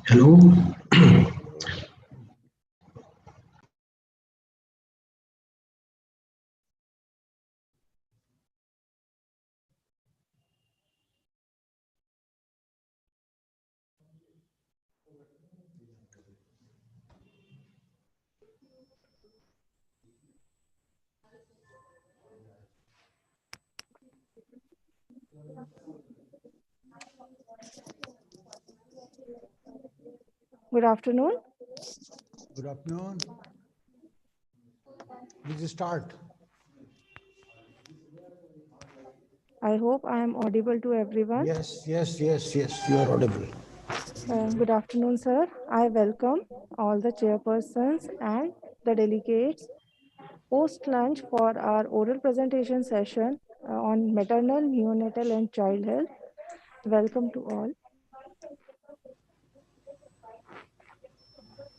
Hello. Good afternoon. Good afternoon. Please start. I hope I am audible to everyone. Yes, you are audible. Good afternoon, sir. I welcome all the chairpersons and the delegates post lunch for our oral presentation session on maternal, neonatal, and child health. Welcome to all.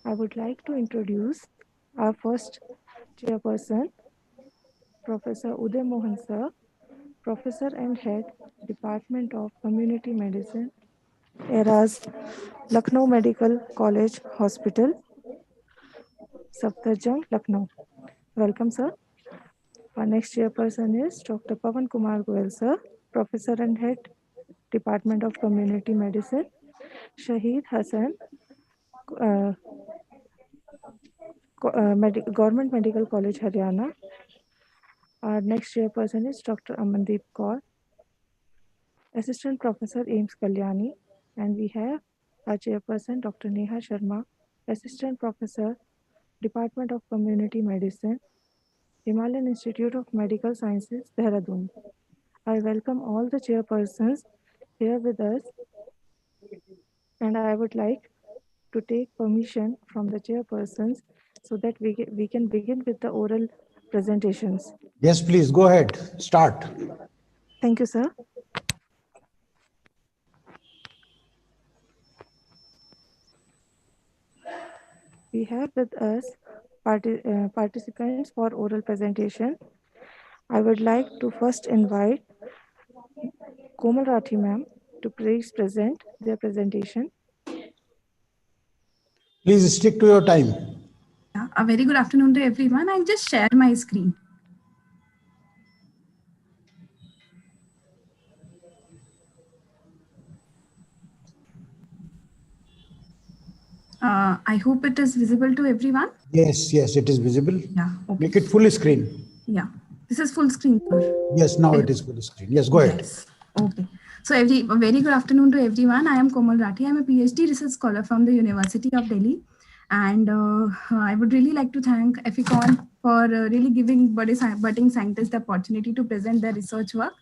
I would like to introduce our first chairperson, Professor Uday Mohan, sir, Professor and Head, Department of Community Medicine, ERAS, Lucknow Medical College Hospital, Safdarjung, Lucknow. Welcome, sir. Our next chairperson is Dr. Pawan Kumar Goel, sir, Professor and Head, Department of Community Medicine, Shahid Hassan, uh, Government Medical College, Haryana. Our next chairperson is Dr. Amandeep Kaur, Assistant Professor, AIMS Kalyani. And we have our chairperson, Dr. Neha Sharma, Assistant Professor, Department of Community Medicine, Himalayan Institute of Medical Sciences, Dehradun. I welcome all the chairpersons here with us, and I would like to take permission from the chairpersons so that we can begin with the oral presentations. Yes, please go ahead. Start. Thank you, sir. We have with us participants for oral presentation. I would like to first invite Komal Rathi ma'am to please present their presentation. Please stick to your time. Yeah, a very good afternoon to everyone. I'll just share my screen. I hope it is visible to everyone. Yes, it is visible. Yeah, okay. Make it full screen. Yeah, this is full screen, sir. Yes, now it is full screen. Yes, go ahead. Yes, okay. So a very good afternoon to everyone. I am Komal Rathi. I'm a PhD research scholar from the University of Delhi. And I would really like to thank Eficon for really giving budding scientists the opportunity to present their research work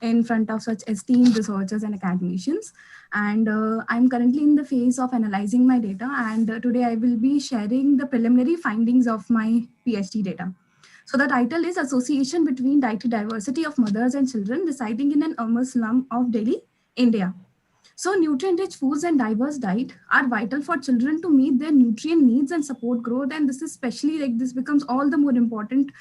in front of such esteemed researchers and academicians. And I'm currently in the phase of analyzing my data. And today I will be sharing the preliminary findings of my PhD data. So the title is Association Between Dietary Diversity of Mothers and Children Residing in an Urban Slum of Delhi, India. So nutrient-rich foods and diverse diet are vital for children to meet their nutrient needs and support growth. And this is especially this becomes all the more important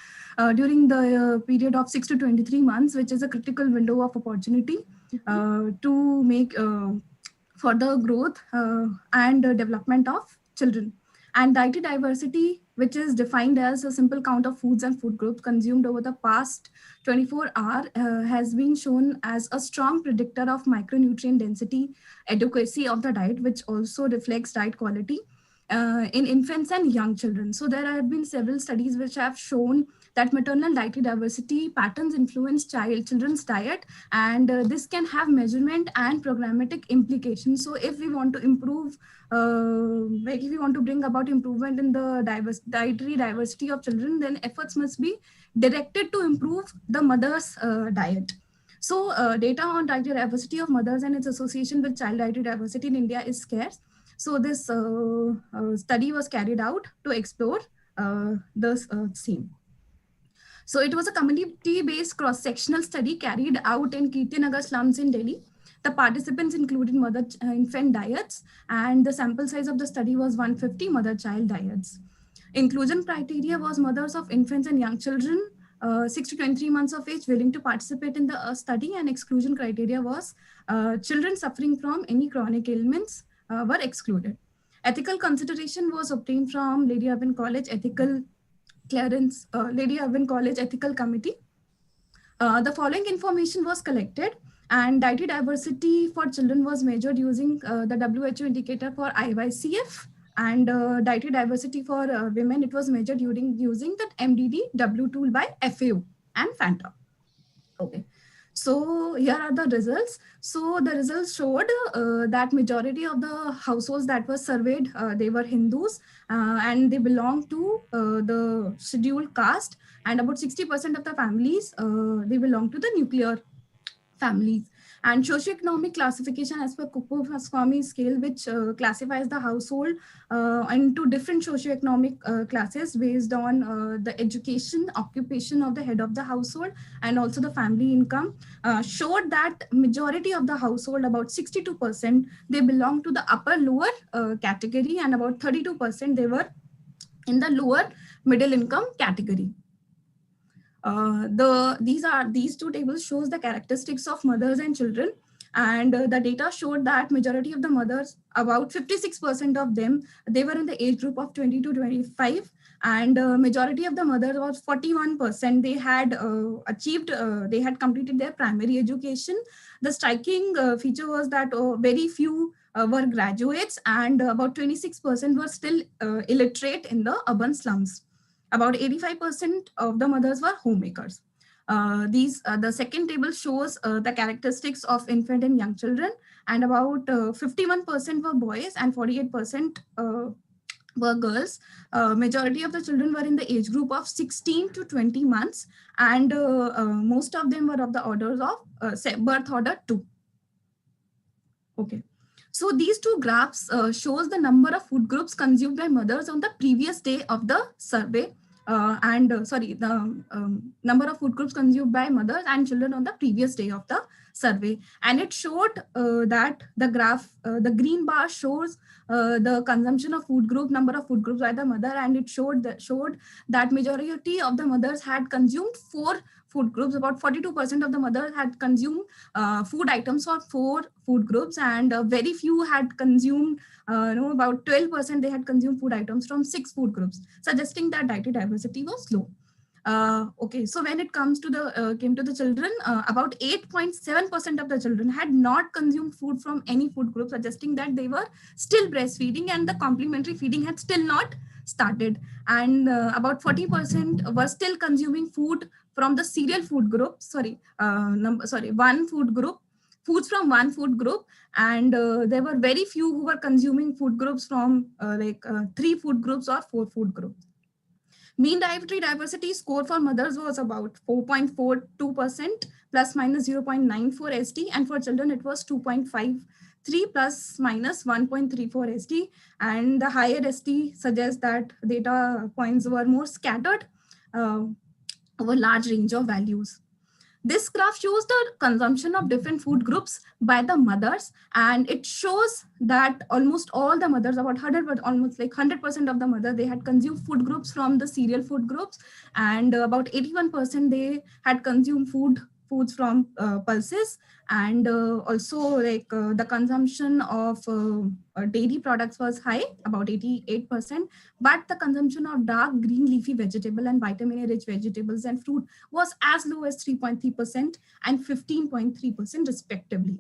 during the period of 6 to 23 months, which is a critical window of opportunity to make further growth and development of children. And dietary diversity, which is defined as a simple count of foods and food groups consumed over the past 24 hours, has been shown as a strong predictor of micronutrient density, adequacy of the diet, which also reflects diet quality in infants and young children. So there have been several studies which have shown that maternal dietary diversity patterns influence children's diet, and this can have measurement and programmatic implications. So if we want to improve, if we want to bring about improvement in the dietary diversity of children, then efforts must be directed to improve the mother's diet. So data on dietary diversity of mothers and its association with child dietary diversity in India is scarce. So this study was carried out to explore the same. So it was a community-based cross-sectional study carried out in Kirtinagar slums in Delhi. The participants included mother-infant diets, and the sample size of the study was 150 mother-child diets. Inclusion criteria was mothers of infants and young children 6 to 23 months of age willing to participate in the study, and exclusion criteria was children suffering from any chronic ailments were excluded. Ethical consideration was obtained from Lady Irwin College Ethical Clearance, Lady Irwin College Ethical Committee. The following information was collected, and dietary diversity for children was measured using the WHO indicator for IYCF, and dietary diversity for women, it was measured using the MDD-W tool by FAO and FANTA. Okay. So here are the results. So the results showed that majority of the households that were surveyed, they were Hindus, and they belong to the scheduled caste, and about 60% of the families, they belong to the nuclear families. And socioeconomic classification as per Kupffer scale, which classifies the household into different socioeconomic classes based on the education, occupation of the head of the household, and also the family income, showed that majority of the household, about 62%, they belong to the upper lower category, and about 32% they were in the lower middle income category. These two tables shows the characteristics of mothers and children, and the data showed that majority of the mothers, about 56% of them, they were in the age group of 20 to 25, and majority of the mothers was 41%, they had achieved, they had completed their primary education. The striking feature was that very few were graduates, and about 26% were still illiterate in the urban slums. About 85% of the mothers were homemakers. The second table shows the characteristics of infant and young children, and about 51% were boys and 48% were girls. Majority of the children were in the age group of 16 to 20 months, and most of them were of the orders of birth order 2. Okay. So these two graphs shows the number of food groups consumed by mothers on the previous day of the survey, the number of food groups consumed by mothers and children on the previous day of the survey. And it showed that the graph, the green bar shows the consumption of food group, number of food groups by the mother, and it showed that majority of the mothers had consumed 4 food groups. About 42% of the mothers had consumed food items for 4 food groups, and very few had consumed, about 12% they had consumed food items from 6 food groups, suggesting that dietary diversity was low. Okay, so when it comes to the came to the children, about 8.7% of the children had not consumed food from any food group, suggesting that they were still breastfeeding and the complementary feeding had still not started. And about 40% were still consuming food from the cereal food group. One food group, foods from one food group, and there were very few who were consuming food groups from 3 food groups or 4 food groups. Mean dietary diversity score for mothers was about 4.42% plus minus 0.94 SD, and for children it was 2.53 plus minus 1.34 SD. And the higher SD suggests that data points were more scattered over large range of values. This graph shows the consumption of different food groups by the mothers, and it shows that almost all the mothers, about 100, almost like 100% of the mothers, they had consumed food groups from the cereal food groups, and about 81% they had consumed foods from pulses, and also the consumption of dairy products was high, about 88%, but the consumption of dark green leafy vegetable and vitamin A rich vegetables and fruit was as low as 3.3% and 15.3% respectively.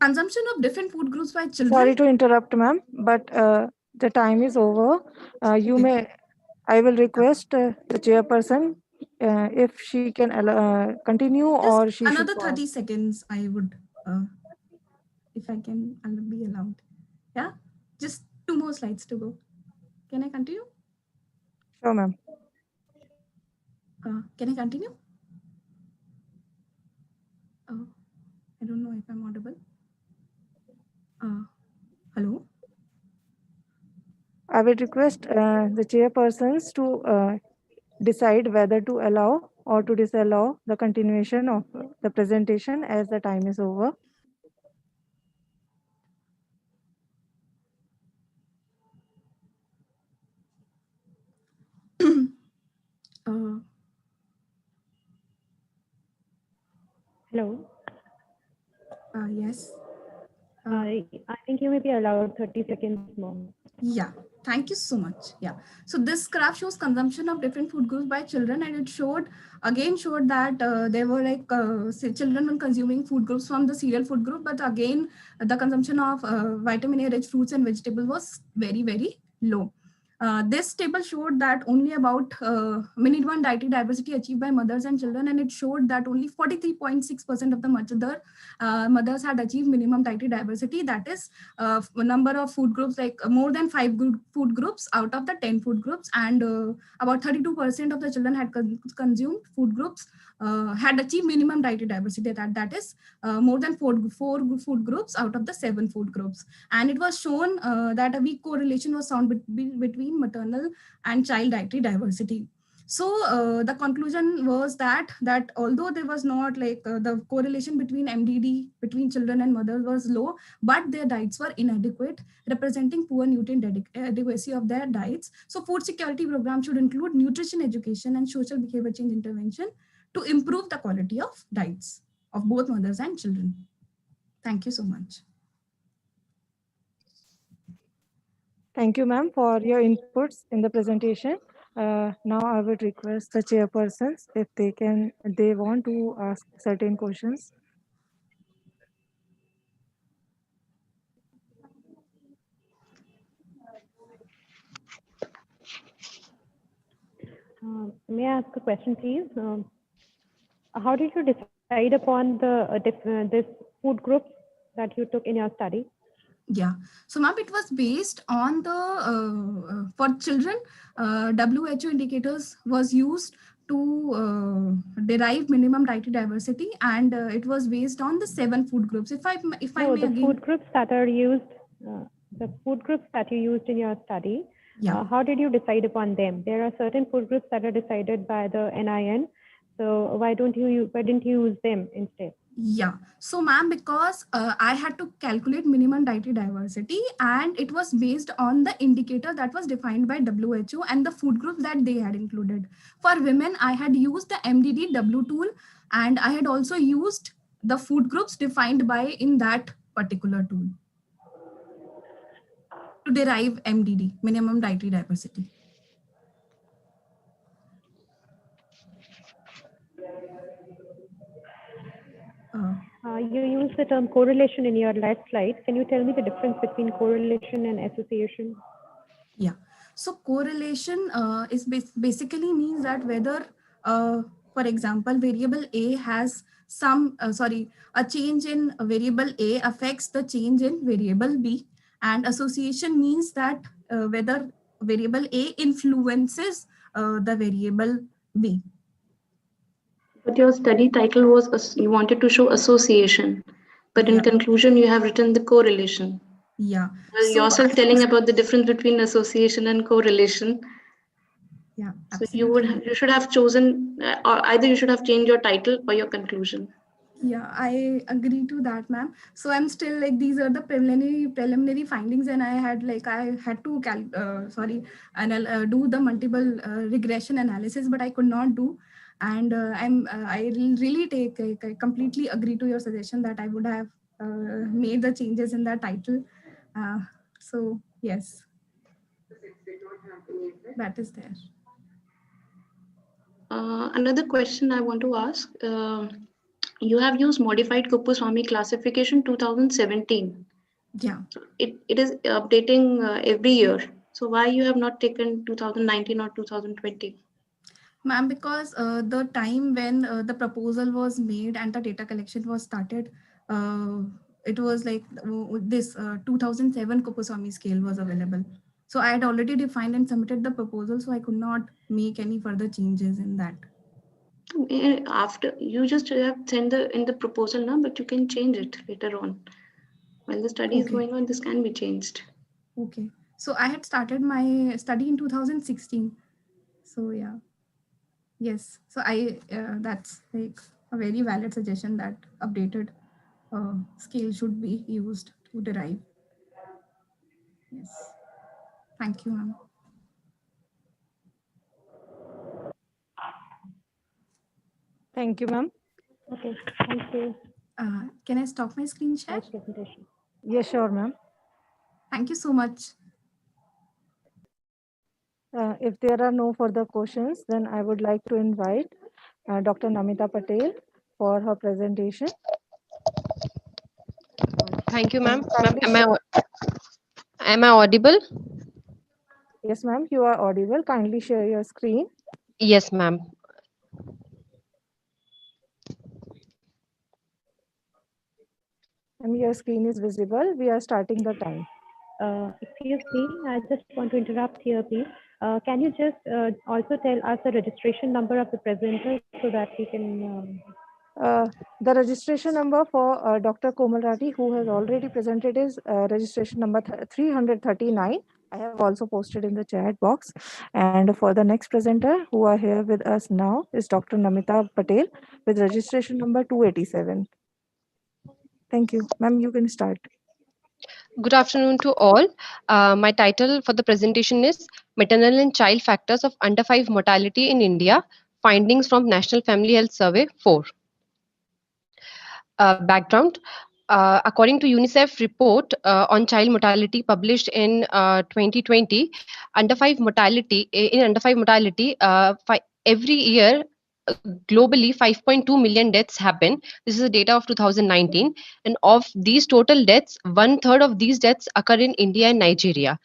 Consumption of different food groups by children. Sorry to interrupt, ma'am, but the time is over. I will request the chairperson if she can continue, or she another should 30 seconds I would, if I can, I'll be allowed. Yeah, just 2 more slides to go. Can I continue? Sure, ma'am. Can I continue? I don't know if I'm audible. Hello? I will request the chairpersons to decide whether to allow or to disallow the continuation of the presentation as the time is over. Hello. Yes. I think you may be allowed 30 seconds more. Yeah, thank you so much. Yeah, so this graph shows consumption of different food groups by children, and it showed that there were like children were consuming food groups from the cereal food group, but again the consumption of vitamin A rich fruits and vegetables was very low. This table showed that only about minute one dietary diversity achieved by mothers and children, and it showed that only 43.6% of the mothers had achieved minimum dietary diversity. That is number of food groups, like more than five food groups out of the 10 food groups, and about 32% of the children had consumed food groups had achieved minimum dietary diversity. That is more than four food groups out of the 7 food groups. And it was shown that a weak correlation was found between maternal and child dietary diversity. So the conclusion was that although there was not like the correlation between MDD between children and mothers was low, but their diets were inadequate, representing poor nutrient adequacy of their diets. So food security program should include nutrition education and social behavior change intervention to improve the quality of diets of both mothers and children. Thank you so much. Thank you, ma'am, for your inputs in the presentation. Now I would request the chairpersons if they want to ask certain questions. May I ask a question, please? How did you decide upon this food groups that you took in your study? Yeah, so ma'am, it was based on the for children, WHO indicators was used to derive minimum dietary diversity, and it was based on the 7 food groups. If I No, may the again, food groups that are used, the food groups that you used in your study. yeah. How did you decide upon them? There are certain food groups that are decided by the NIN. So why didn't you use them instead? Yeah, so ma'am, because I had to calculate minimum dietary diversity, and it was based on the indicator that was defined by WHO and the food groups that they had included. For women, I had used the MDDW tool, and I had also used the food groups defined by in that particular tool to derive MDD, minimum dietary diversity. You used the term correlation in your last slide. Can you tell me the difference between correlation and association? Yeah, so correlation is basically means that whether, for example, variable A has a change in variable A affects the change in variable B, and association means that whether variable A influences the variable B. But your study title was you wanted to show association, but in Yeah, conclusion you have written the correlation. yeah. Well, So yourself telling about the difference between association and correlation. yeah, So absolutely. you should have chosen, or either you should have changed your title or your conclusion. Yeah, I agree to that, ma'am. So I'm still like, these are the preliminary findings, and I had to do the multiple regression analysis, but I could not do. And I really I completely agree to your suggestion that I would have made the changes in that title. So yes, that is there. Another question I want to ask. You have used modified Kuppuswamy classification 2017. Yeah. So it is updating every year. So why you have not taken 2019 or 2020? Ma'am, because the time when the proposal was made and the data collection was started, uh, it was like this 2007 Kuppuswamy scale was available. So I had already defined and submitted the proposal, so I could not make any further changes in that. After you just have sent in the proposal now, but you can change it later on. While the study is Okay. going on, this can be changed. Okay. So I had started my study in 2016. So yeah. Yes. So that's like a very valid suggestion that updated scale should be used to derive. Yes. Thank you, ma'am. Thank you, ma'am. Okay, thank you. Can I stop my screen share? Nice presentation. Yes, sure, ma'am. Thank you so much. If there are no further questions, then I would like to invite Dr. Namita Patel for her presentation. Thank you, ma'am. Ma'am, Kindly am I audible? Yes, ma'am, you are audible. Kindly share your screen. Yes, ma'am. And your screen is visible. We are starting the time. Excuse me, I just want to interrupt here, please. Can you just also tell us the registration number of the presenter so that we can? The registration number for Dr. Komal Rathi, who has already presented, is registration number 339. I have also posted in the chat box. And for the next presenter who are here with us now is Dr. Namita Patel with registration number 287. Thank you. Ma'am, you can start. Good afternoon to all. My title for the presentation is Maternal and Child Factors of Under 5 Mortality in India, Findings from National Family Health Survey 4. Background. According to UNICEF report on child mortality published in 2020, under 5 mortality, every year globally 5.2 million deaths happen. This is the data of 2019, and of these total deaths, one third of these deaths occur in India and Nigeria.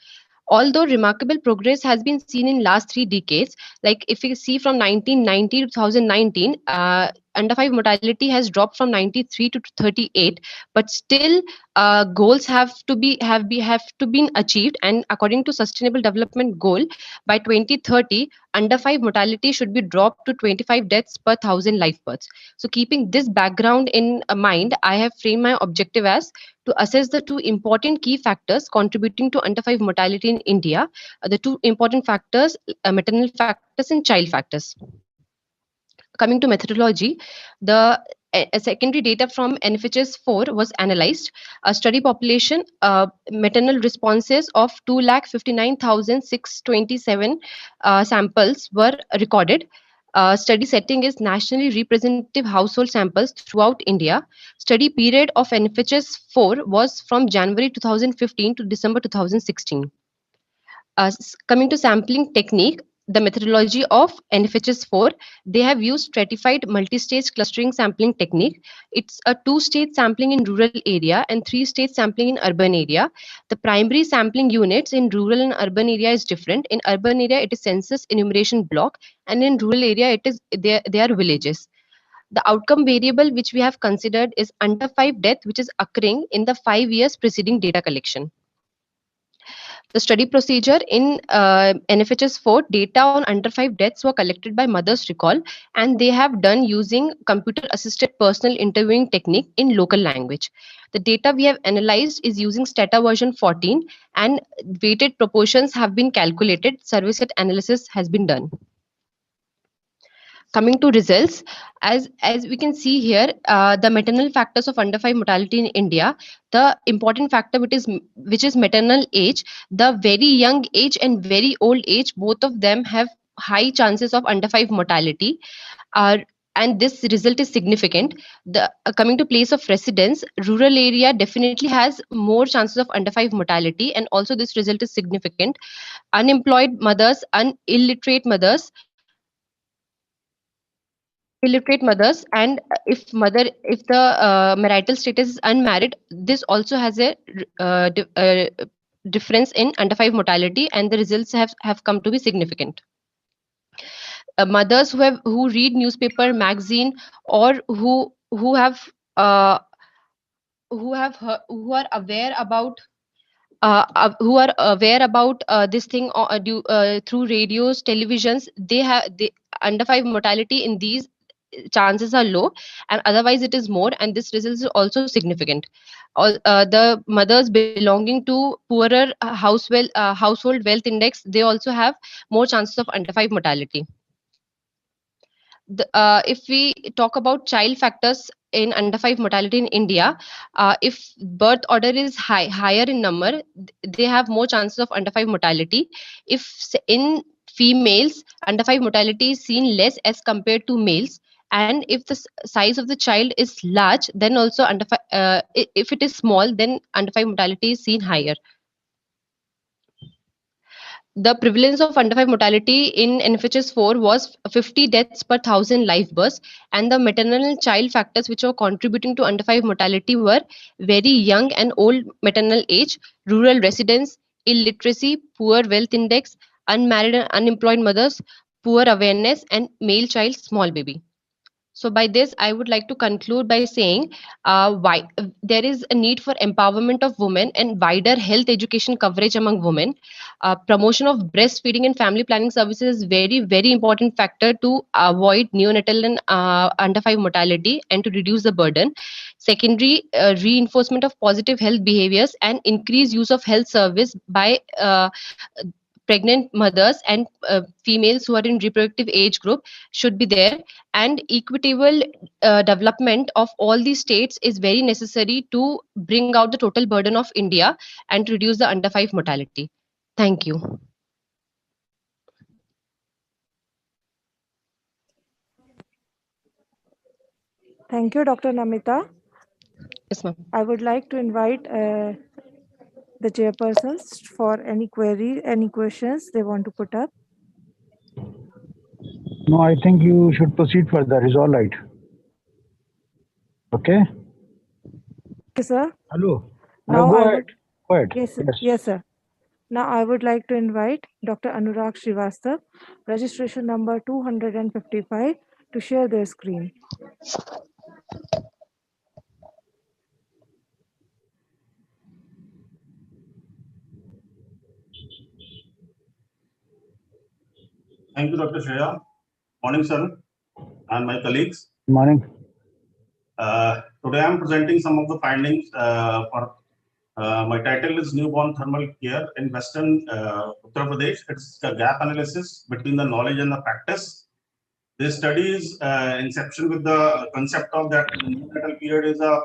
Although remarkable progress has been seen in last 3 decades, like if you see from 1990 to 2019, under 5 mortality has dropped from 93 to 38, but still goals have to been achieved. And according to Sustainable Development Goal, by 2030, under 5 mortality should be dropped to 25 deaths per 1,000 live births. So keeping this background in mind, I have framed my objective as to assess the two important key factors contributing to under 5 mortality in India, the two important factors, maternal factors and child factors. Coming to methodology, the secondary data from NFHS 4 was analyzed. A study population, maternal responses of 2,59,627 samples were recorded. Study setting is nationally representative household samples throughout India. Study period of NFHS 4 was from January 2015 to December 2016. Coming to sampling technique, the methodology of NFHS 4, they have used stratified multi-stage clustering sampling technique. It's a 2-stage sampling in rural area and 3-stage sampling in urban area. The primary sampling units in rural and urban area is different. In urban area, it is census enumeration block, and in rural area, they are villages. The outcome variable which we have considered is under 5 death, which is occurring in the 5 years preceding data collection. The study procedure in NFHS 4, data on under 5 deaths were collected by Mother's Recall, and they have done using computer assisted personal interviewing technique in local language. The data we have analyzed is using Stata version 14, and weighted proportions have been calculated. Survey set analysis has been done. Coming to results, as we can see here, the maternal factors of under 5 mortality in India, the important factor which is maternal age, the very young age and very old age, both of them have high chances of under 5 mortality. And this result is significant. The coming to place of residence, rural area definitely has more chances of under 5 mortality, and also this result is significant. Unemployed mothers, illiterate mothers, and if the marital status is unmarried, this also has a difference in under 5 mortality, and the results have come to be significant. Mothers who read newspaper, magazine, or who have who are aware about this thing through radios, televisions, they under 5 mortality in these chances are low, and otherwise it is more, and this result is also significant. The mothers belonging to poorer household wealth index, they also have more chances of under 5 mortality. If we talk about child factors in under 5 mortality in India, if birth order is higher in number, they have more chances of under 5 mortality. If in females, under 5 mortality is seen less as compared to males, and if the size of the child is large, then also if it is small, then under 5 mortality is seen higher. The prevalence of under 5 mortality in NFHS 4 was 50 deaths per 1,000 live births, and the maternal and child factors which were contributing to under 5 mortality were very young and old maternal age, rural residents, illiteracy, poor wealth index, unmarried and unemployed mothers, poor awareness, and male child small baby. So by this, I would like to conclude by saying why there is a need for empowerment of women and wider health education coverage among women. Promotion of breastfeeding and family planning services is very important factor to avoid neonatal and under 5 mortality and to reduce the burden. Secondary, reinforcement of positive health behaviors and increased use of health service by pregnant mothers and females who are in reproductive age group should be there, and equitable development of all these states is very necessary to bring out the total burden of India and to reduce the under 5 mortality. Thank you. Thank you, Dr. Namita. Yes, ma'am. I would like to invite the chairpersons for any query, any questions they want to put up. No, I think you should proceed further. Is all right. Okay. Okay, sir. Hello. Now Go I ahead. would, Go ahead. yes, yes, sir. Now I would like to invite Dr. Anurag Srivastav, registration number 255, to share their screen. Thank you, Dr. Shreya. Morning, sir, and my colleagues. Morning. Today I am presenting some of the findings for my title is Newborn Thermal Care in Western Uttar Pradesh. It's a gap analysis between the knowledge and the practice. This study is inception with the concept of that the neonatal period is a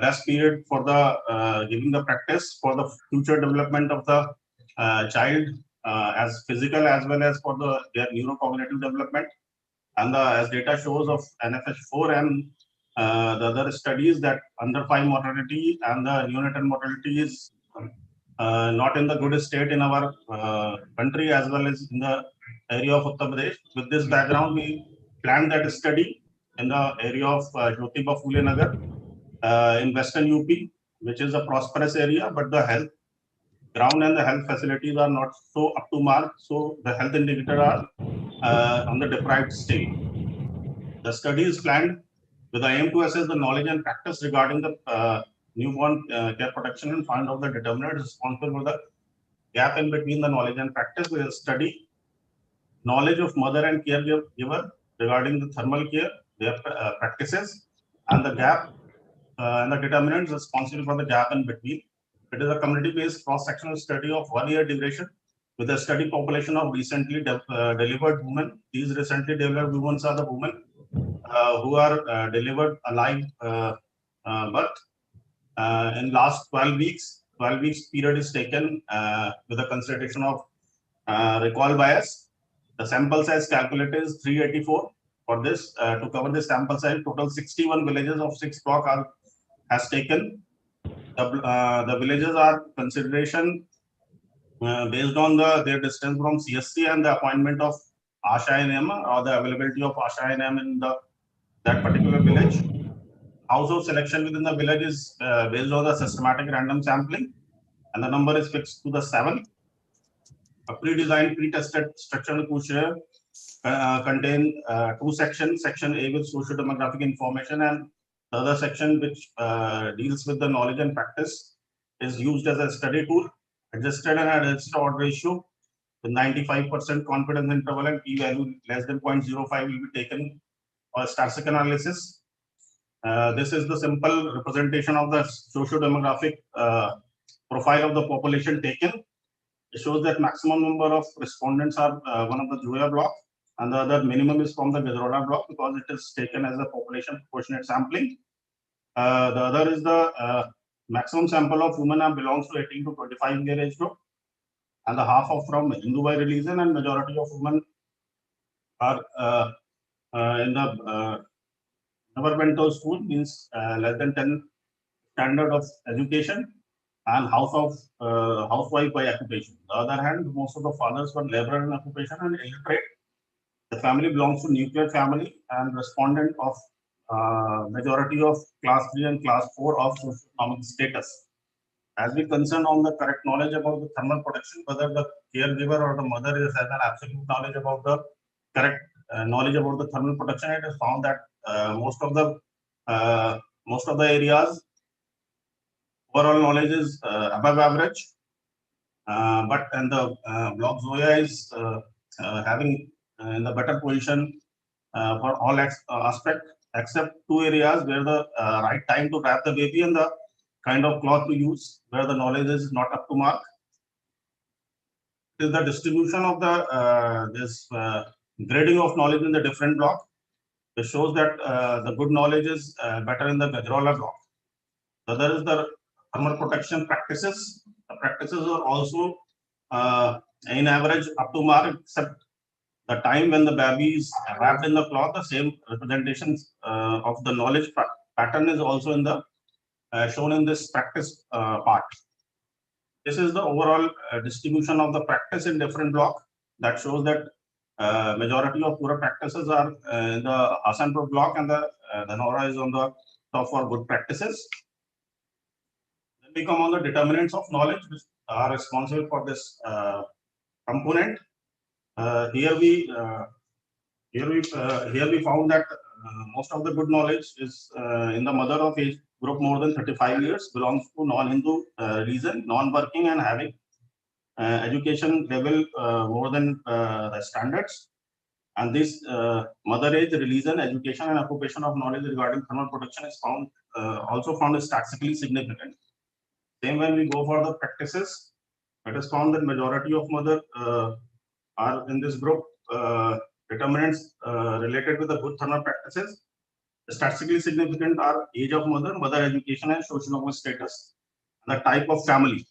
best period for the giving the practice for the future development of the child as physical as well as for their neurocognitive development. And as data shows of NFH4 and the other studies that under 5 mortality and the neonatal mortality is not in the good state in our country as well as in the area of Uttar Pradesh. With this background, we planned that study in the area of Jyotiba Phule Nagar in Western UP, which is a prosperous area, but the health ground and the health facilities are not so up to mark. So the health indicators are on the deprived state. The study is planned with the aim to assess the knowledge and practice regarding the newborn care protection and find out the determinants responsible for the gap in between the knowledge and practice. We will study knowledge of mother and caregiver regarding the thermal care, their practices, and the gap and the determinants responsible for the gap in between. It is a community-based cross-sectional study of 1 year duration with a study population of recently delivered women. These recently delivered women are the women who are delivered alive birth in last 12 weeks. 12 weeks period is taken with a consideration of recall bias. The sample size calculated is 384. For this, to cover this sample size, total 61 villages of 6 blocks has taken. The villages are consideration based on their distance from CSC and the appointment of Asha NM or the availability of Asha NM in that particular village. Household selection within the village is based on the systematic random sampling, and the number is fixed to the 7. A pre-designed, pre-tested structural questionnaire contain 2 sections. Section A with socio-demographic information, and the other section which deals with the knowledge and practice is used as a study tool. Adjusted and adjusted odd ratio with 95% confidence interval and p-value less than 0.05 will be taken for statistical analysis. This is the simple representation of the socio-demographic profile of the population taken. It shows that maximum number of respondents are one of the Joya block, and the other minimum is from the Gajroda block because it is taken as a population proportionate sampling. The other is the maximum sample of women belongs to 18 to 25 year age group, and the half of from Hindu by religion, and majority of women are in the never went to school means less than 10 standard of education and housewife by occupation. On the other hand, most of the fathers were laborer in occupation and illiterate. The family belongs to nuclear family and respondent of majority of class 3 and class 4 of socioeconomic status. As we concern on the correct knowledge about the thermal protection, whether the caregiver or the mother has an absolute knowledge about the correct knowledge about the thermal protection, it is found that most of the areas overall knowledge is above average. But and the block Zoya is having in the better position for all aspect except two areas where the right time to wrap the baby and the kind of cloth to use where the knowledge is not up to mark. It is the distribution of the this grading of knowledge in the different block. It shows that the good knowledge is better in the Gajrala block. The other is the thermal protection practices. The practices are also in average up to mark, except the time when the baby is wrapped in the cloth, the same representations of the knowledge pattern is also in the shown in this practice part. This is the overall distribution of the practice in different block that shows that majority of poor practices are in the Hasanpur block and the Nora is on the top for good practices. Then we come on the determinants of knowledge which are responsible for this component. Here we found that most of the good knowledge is in the mother of age group more than 35 years, belongs to non-Hindu religion, non-working and having education level more than the standards. And this mother age, religion, education and occupation of knowledge regarding thermal protection is found also found statistically significant. Same when we go for the practices, it is found that majority of mother are in this group determinants related with the good thermal practices. Statistically significant are age of mother, mother education and socioeconomic status, and the type of family.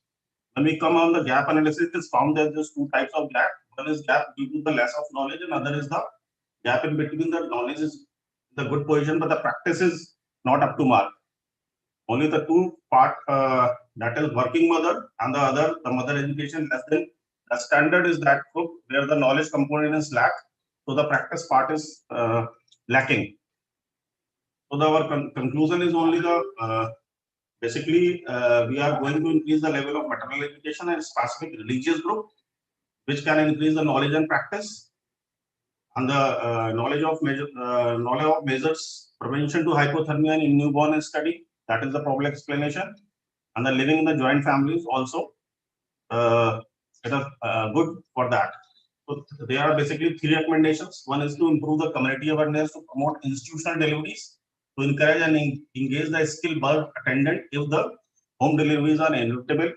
When we come on the gap analysis, it is found that there's two types of gap. One is gap due to the less of knowledge, and other is the gap in between the knowledge is the good position, but the practice is not up to mark. Only the two part that is working mother and the other, the mother education less than the standard is that group where the knowledge component is lack. So the practice part is lacking. So our conclusion is only the basically we are going to increase the level of maternal education and specific religious group, which can increase the knowledge and practice, and the knowledge of measures prevention to hypothermia in newborn study. That is the probable explanation, and the living in the joint families also it is good for that. So there are basically three recommendations. One is to improve the community awareness to promote institutional deliveries, to encourage and engage the skilled birth attendant if the home deliveries are inevitable.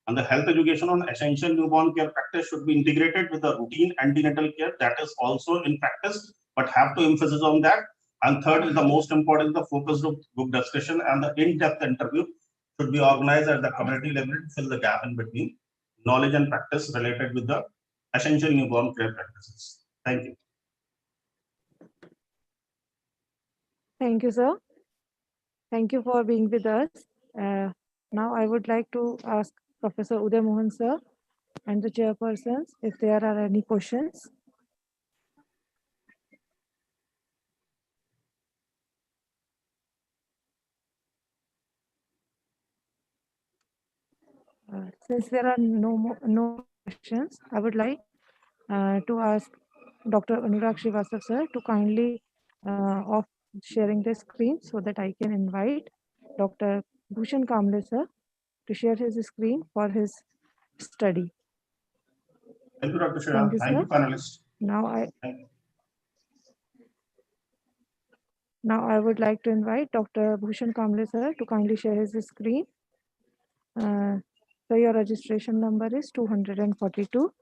And the health education on essential newborn care practice should be integrated with the routine antenatal care that is also in practice, but have to emphasize on that. And third is the most important, the focus group discussion and the in-depth interview should be organized at the community level to fill the gap in between knowledge and practice related with the essential newborn care practices. Thank you. Thank you, sir. Thank you for being with us. Now I would like to ask Professor Uday Mohan sir and the chairpersons if there are any questions. Since there are no questions, I would like to ask Dr. Anurag Srivastava sir to kindly off sharing the screen so that I can invite Dr. Bhushan Kamble sir to share his screen for his study. Thank you, Dr. Shreya. Thank you, Thank you, sir. panelists. Now I would like to invite Dr. Bhushan Kamble sir to kindly share his screen. So your registration number is 242.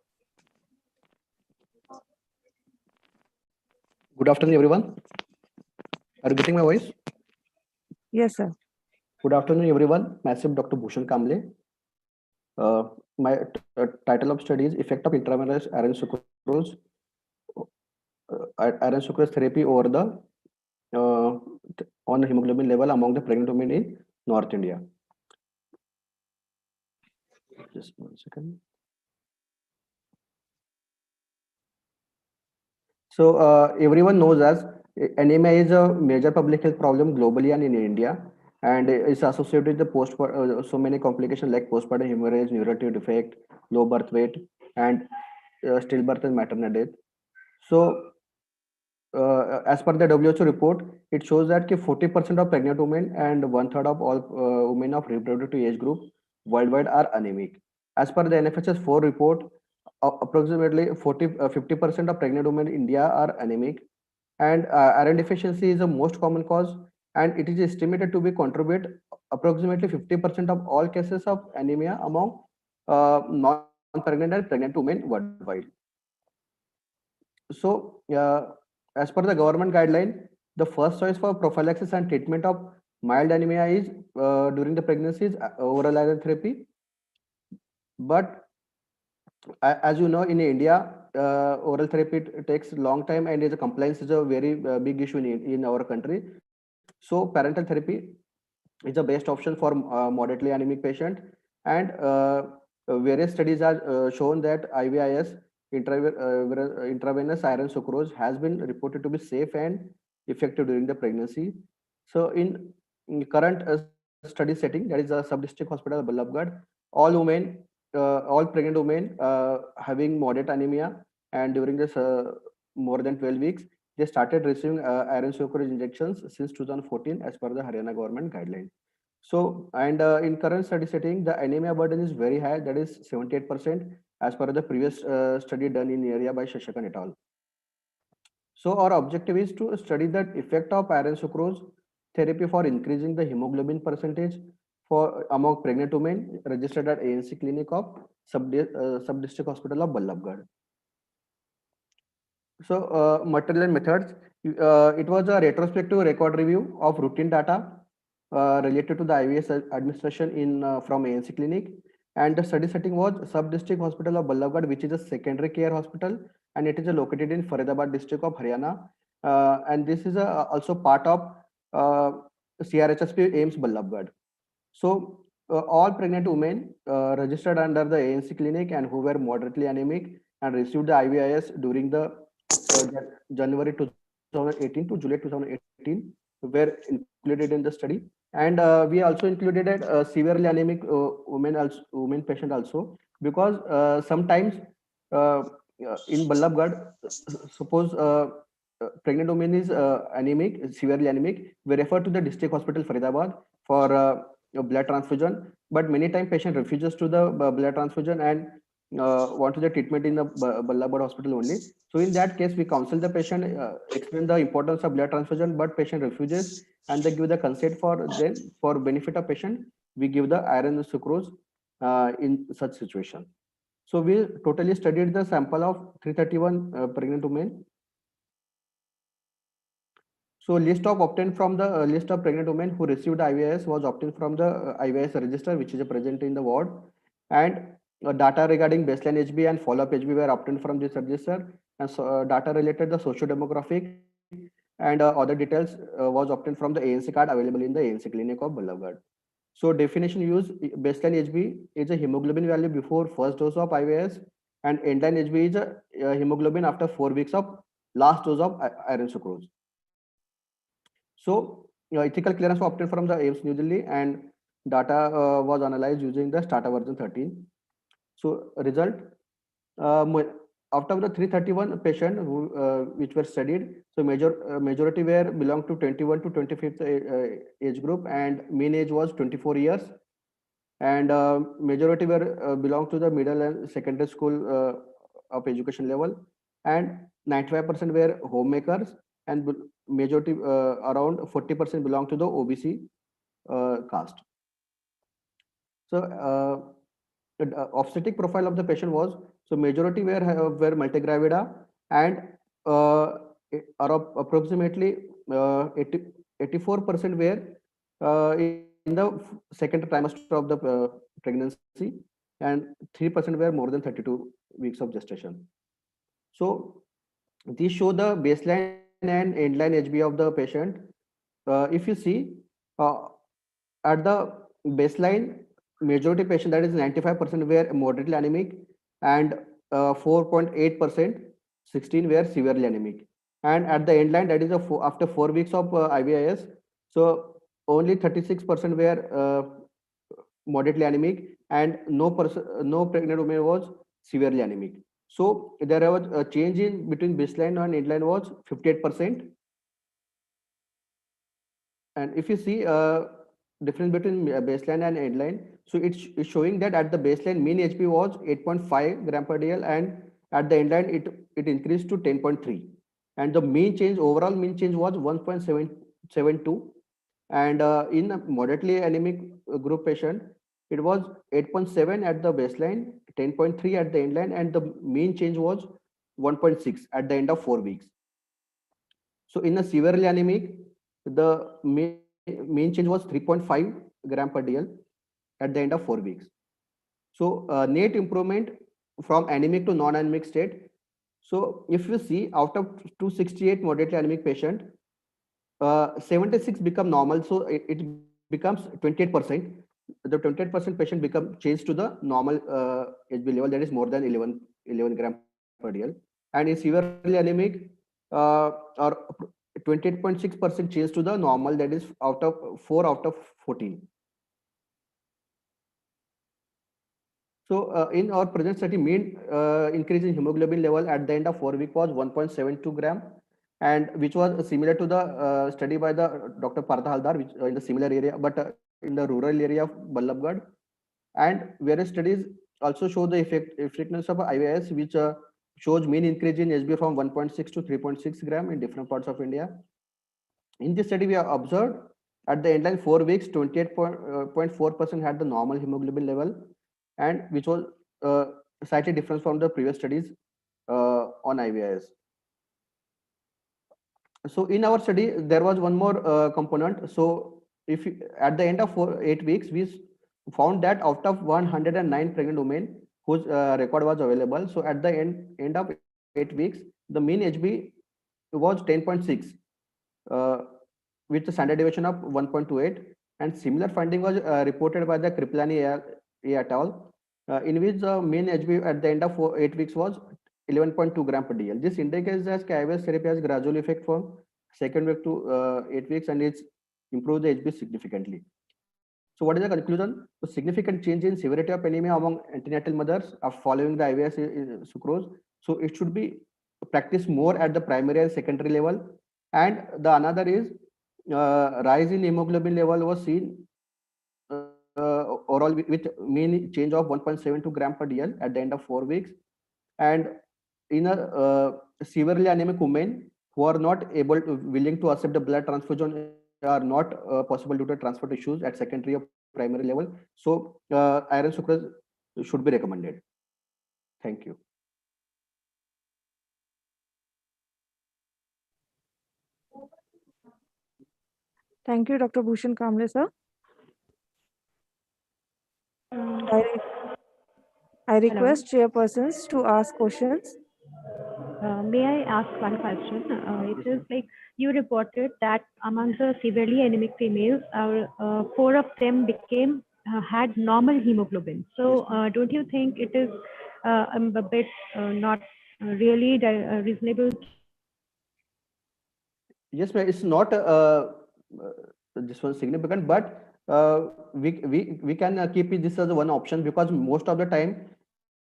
Good afternoon, everyone. Are you getting my voice? Yes, sir. Good afternoon, everyone. Myself, Dr. Bhushan Kamble. My title of study is Effect of Intravenous Iron Sucrose iron sucrose therapy over the on the hemoglobin level among the pregnant women in North India. Just 1 second. So everyone knows as anemia is a major public health problem globally and in India, and it's associated with the so many complications like postpartum hemorrhage, neurotic defect, low birth weight, and stillbirth and maternal death. So as per the WHO report, it shows that 40% of pregnant women and one-third of all women of reproductive age group worldwide are anemic. As per the NFHS 4 report, approximately 50% of pregnant women in India are anemic, and iron deficiency is the most common cause, and it is estimated to be contribute approximately 50% of all cases of anemia among non-pregnant and pregnant women worldwide. So, as per the government guideline, the first choice for prophylaxis and treatment of mild anemia is during the pregnancy is oral iron therapy. But as you know, in India, oral therapy takes long time, and is a compliance is a very big issue in our country. So, parental therapy is the best option for moderately anemic patient, and various studies are shown that IVIS intravenous iron sucrose has been reported to be safe and effective during the pregnancy. So in current study setting, that is a sub-district hospital Ballabgarh, all pregnant women having moderate anemia, and during this more than 12 weeks, they started receiving iron sucrose injections since 2014 as per the Haryana government guideline. So, and in current study setting, the anemia burden is very high, that is 78% as per the previous study done in area by Shashakan et al. So our objective is to study the effect of iron sucrose therapy for increasing the hemoglobin percentage for among pregnant women registered at ANC clinic of sub-district hospital of Ballabgarh. So material and methods, it was a retrospective record review of routine data related to the IVS administration in from ANC clinic, and the study setting was sub-district hospital of Ballabgarh, which is a secondary care hospital, and it is located in Faridabad district of Haryana, and this is also part of CRHSP AIMS Ballabgarh. So all pregnant women registered under the ANC clinic and who were moderately anemic and received the IVIS during the January 2018 to July 2018 were included in the study, and we also included a severely anemic women patient also, because sometimes in Ballabgarh, suppose pregnant woman is anemic, severely anemic, we refer to the district hospital Faridabad for blood transfusion, but many times patient refuses to the blood transfusion and want to the treatment in the Ballabgarh hospital only. So in that case, we counsel the patient, explain the importance of blood transfusion, but patient refuses, and they give the consent for then for benefit of patient, we give the iron sucrose in such situation. So we totally studied the sample of 331 pregnant women. So list of obtained from the list of pregnant women who received IVIS was obtained from the IVIS register, which is present in the ward, and data regarding baseline HB and follow-up HB were obtained from this register, and so, data related the socio-demographic and other details was obtained from the ANC card available in the ANC clinic of Ballabgarh. So definition used, baseline HB is a hemoglobin value before first dose of IVIS, and endline HB is a hemoglobin after 4 weeks of last dose of iron sucrose. So ethical clearance was obtained from the AIMS New Delhi, and data was analyzed using the Starter version 13. So result, out of the 331 patients who which were studied, so majority were belong to 21 to 25th age group, and mean age was 24 years, and majority were belong to the middle and secondary school of education level, and 95% were homemakers, and majority around 40% belong to the OBC caste. So the obstetric profile of the patient was, so majority were multigravida, and approximately 84% were in the second trimester of the pregnancy, and 3% were more than 32 weeks of gestation. So These show the baseline and endline HB of the patient. If you see uh, at the baseline, majority patient, that is 95%, were moderately anemic, and 4.8%, 16 were severely anemic. And at the end line, that is after 4 weeks of IVIS, so only 36% were moderately anemic, and no pregnant woman was severely anemic. So there was a change in between baseline and end line was 58%. And if you see difference between baseline and endline, so it's showing that at the baseline mean HP was 8.5 gram per DL, and at the endline it increased to 10.3, and the mean change, overall mean change, was 1.772, and in a moderately anemic group patient it was 8.7 at the baseline, 10.3 at the endline, and the mean change was 1.6 at the end of 4 weeks. So in a severely anemic, the mean change was 3.5 gram per DL at the end of 4 weeks. So net improvement from anemic to non-anemic state. So if you see, out of 268 moderately anemic patient, 76 become normal. So it becomes 28%. The 28% patient become changed to the normal HB level, that is more than 11 gram per DL. And in severely anemic, or 28.6% change to the normal, that is 4 out of 14. So in our present study, mean increase in hemoglobin level at the end of 4 weeks was 1.72 gram, and which was similar to the study by the Dr. Partha Haldar, which in the similar area, but in the rural area of Ballabgarh. And various studies also show the effectiveness of IVIS, which shows mean increase in HB from 1.6 to 3.6 gram in different parts of India. In this study, we have observed at the end line 4 weeks, 28.4% had the normal hemoglobin level, and which was slightly different from the previous studies on IVIS. So in our study, there was one more component. So if at the end of 8 weeks, we found that out of 109 pregnant women whose record was available, so at the end of 8 weeks, the mean HB was 10.6. With the standard deviation of 1.28, and similar finding was reported by the Kriplani et al., in which the mean HB at the end of 8 weeks was 11.2 gram per DL. This indicates that IVIS therapy has gradual effect from second week to 8 weeks, and it's improved the HB significantly. So what is the conclusion? The significant change in severity of anemia among antenatal mothers of following the IVIS sucrose. So it should be practiced more at the primary and secondary level. And the another is rise in hemoglobin level was seen overall with mean change of 1.72 gram per DL at the end of 4 weeks. And in a severely anemic women who are not willing to accept the blood transfusion, are not possible due to transfer issues at secondary or primary level. So iron sucrose should be recommended. Thank you. Thank you, Dr. Bhushan Kamble, sir. I request chairpersons to ask questions. May I ask one question? It is like you reported that among the severely anemic females, 4 of them became had normal hemoglobin. So don't you think it is a bit not really reasonable? Yes, ma'am. It's not this one significant, but we can keep this as one option, because most of the time,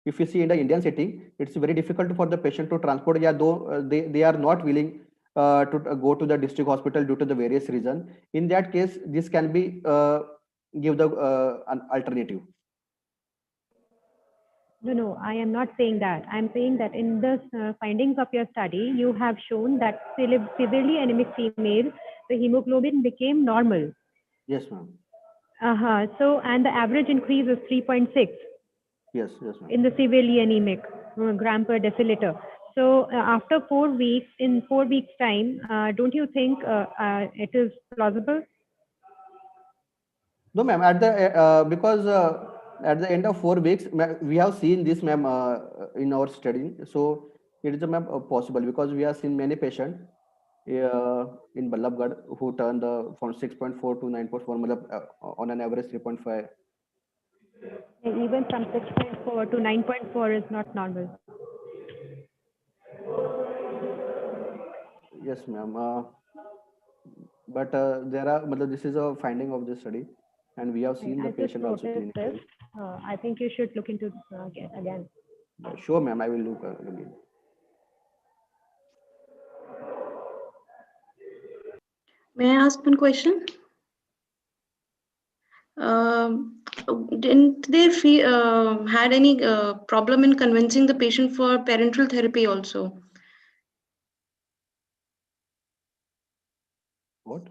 if you see in the Indian setting, it's very difficult for the patient to transport. Yeah, though they are not willing to go to the district hospital due to the various reason. In that case, this can be give the an alternative. No, I am not saying that. I'm saying that in the findings of your study, you have shown that severely anemic female, the hemoglobin became normal. Yes, ma'am. So, and the average increase is 3.6. Yes, ma'am. In the severely anemic gram per deciliter. So after 4 weeks, in 4 weeks time, don't you think it is plausible? No, ma'am. At the because at the end of 4 weeks, we have seen this, ma'am, in our study. So It is possible because we have seen many patients in Ballabgarh who turn from 6.4 to 9.4, on an average 3.5. Even from 6.4 to 9.4 is not normal. Yes, ma'am. But there are, this is a finding of this study, and we have seen the I just patient also noticed this. clinically. I think you should look into again. Sure, ma'am. I will look again. May I ask one question? Didn't they had any problem in convincing the patient for parenteral therapy also? What?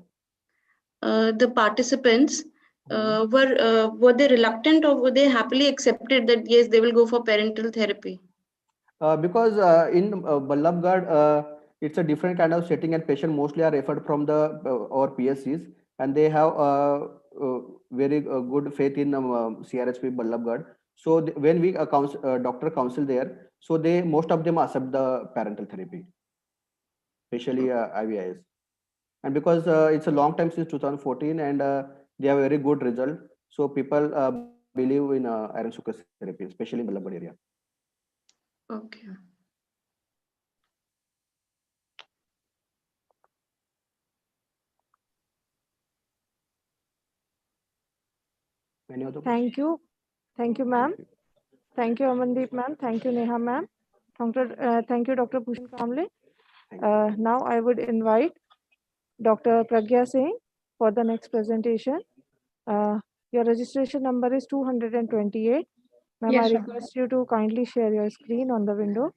The participants were they reluctant, or were they happily accepted that yes, they will go for parenteral therapy? Because in Ballabgarh, it's a different kind of setting, and patients mostly are referred from the or PSCs, and they have very good faith in CRHP Ballabgarh. So when we doctor counsel there, so they most of them accept the parental therapy, especially IVIS. And because it's a long time since 2014, and they have very good result, so people believe in iron sucrose therapy, especially in Ballabgarh area. Okay. Any other questions? Thank you. Thank you, ma'am. Thank you, Amandeep, ma'am. Thank you, Neha, ma'am. Thank you, Dr. Bhushan Kamble. Now I would invite Dr. Pragya Singh for the next presentation. Your registration number is 228. Ma'am, Yes, I ma'am. request you to kindly share your screen on the window.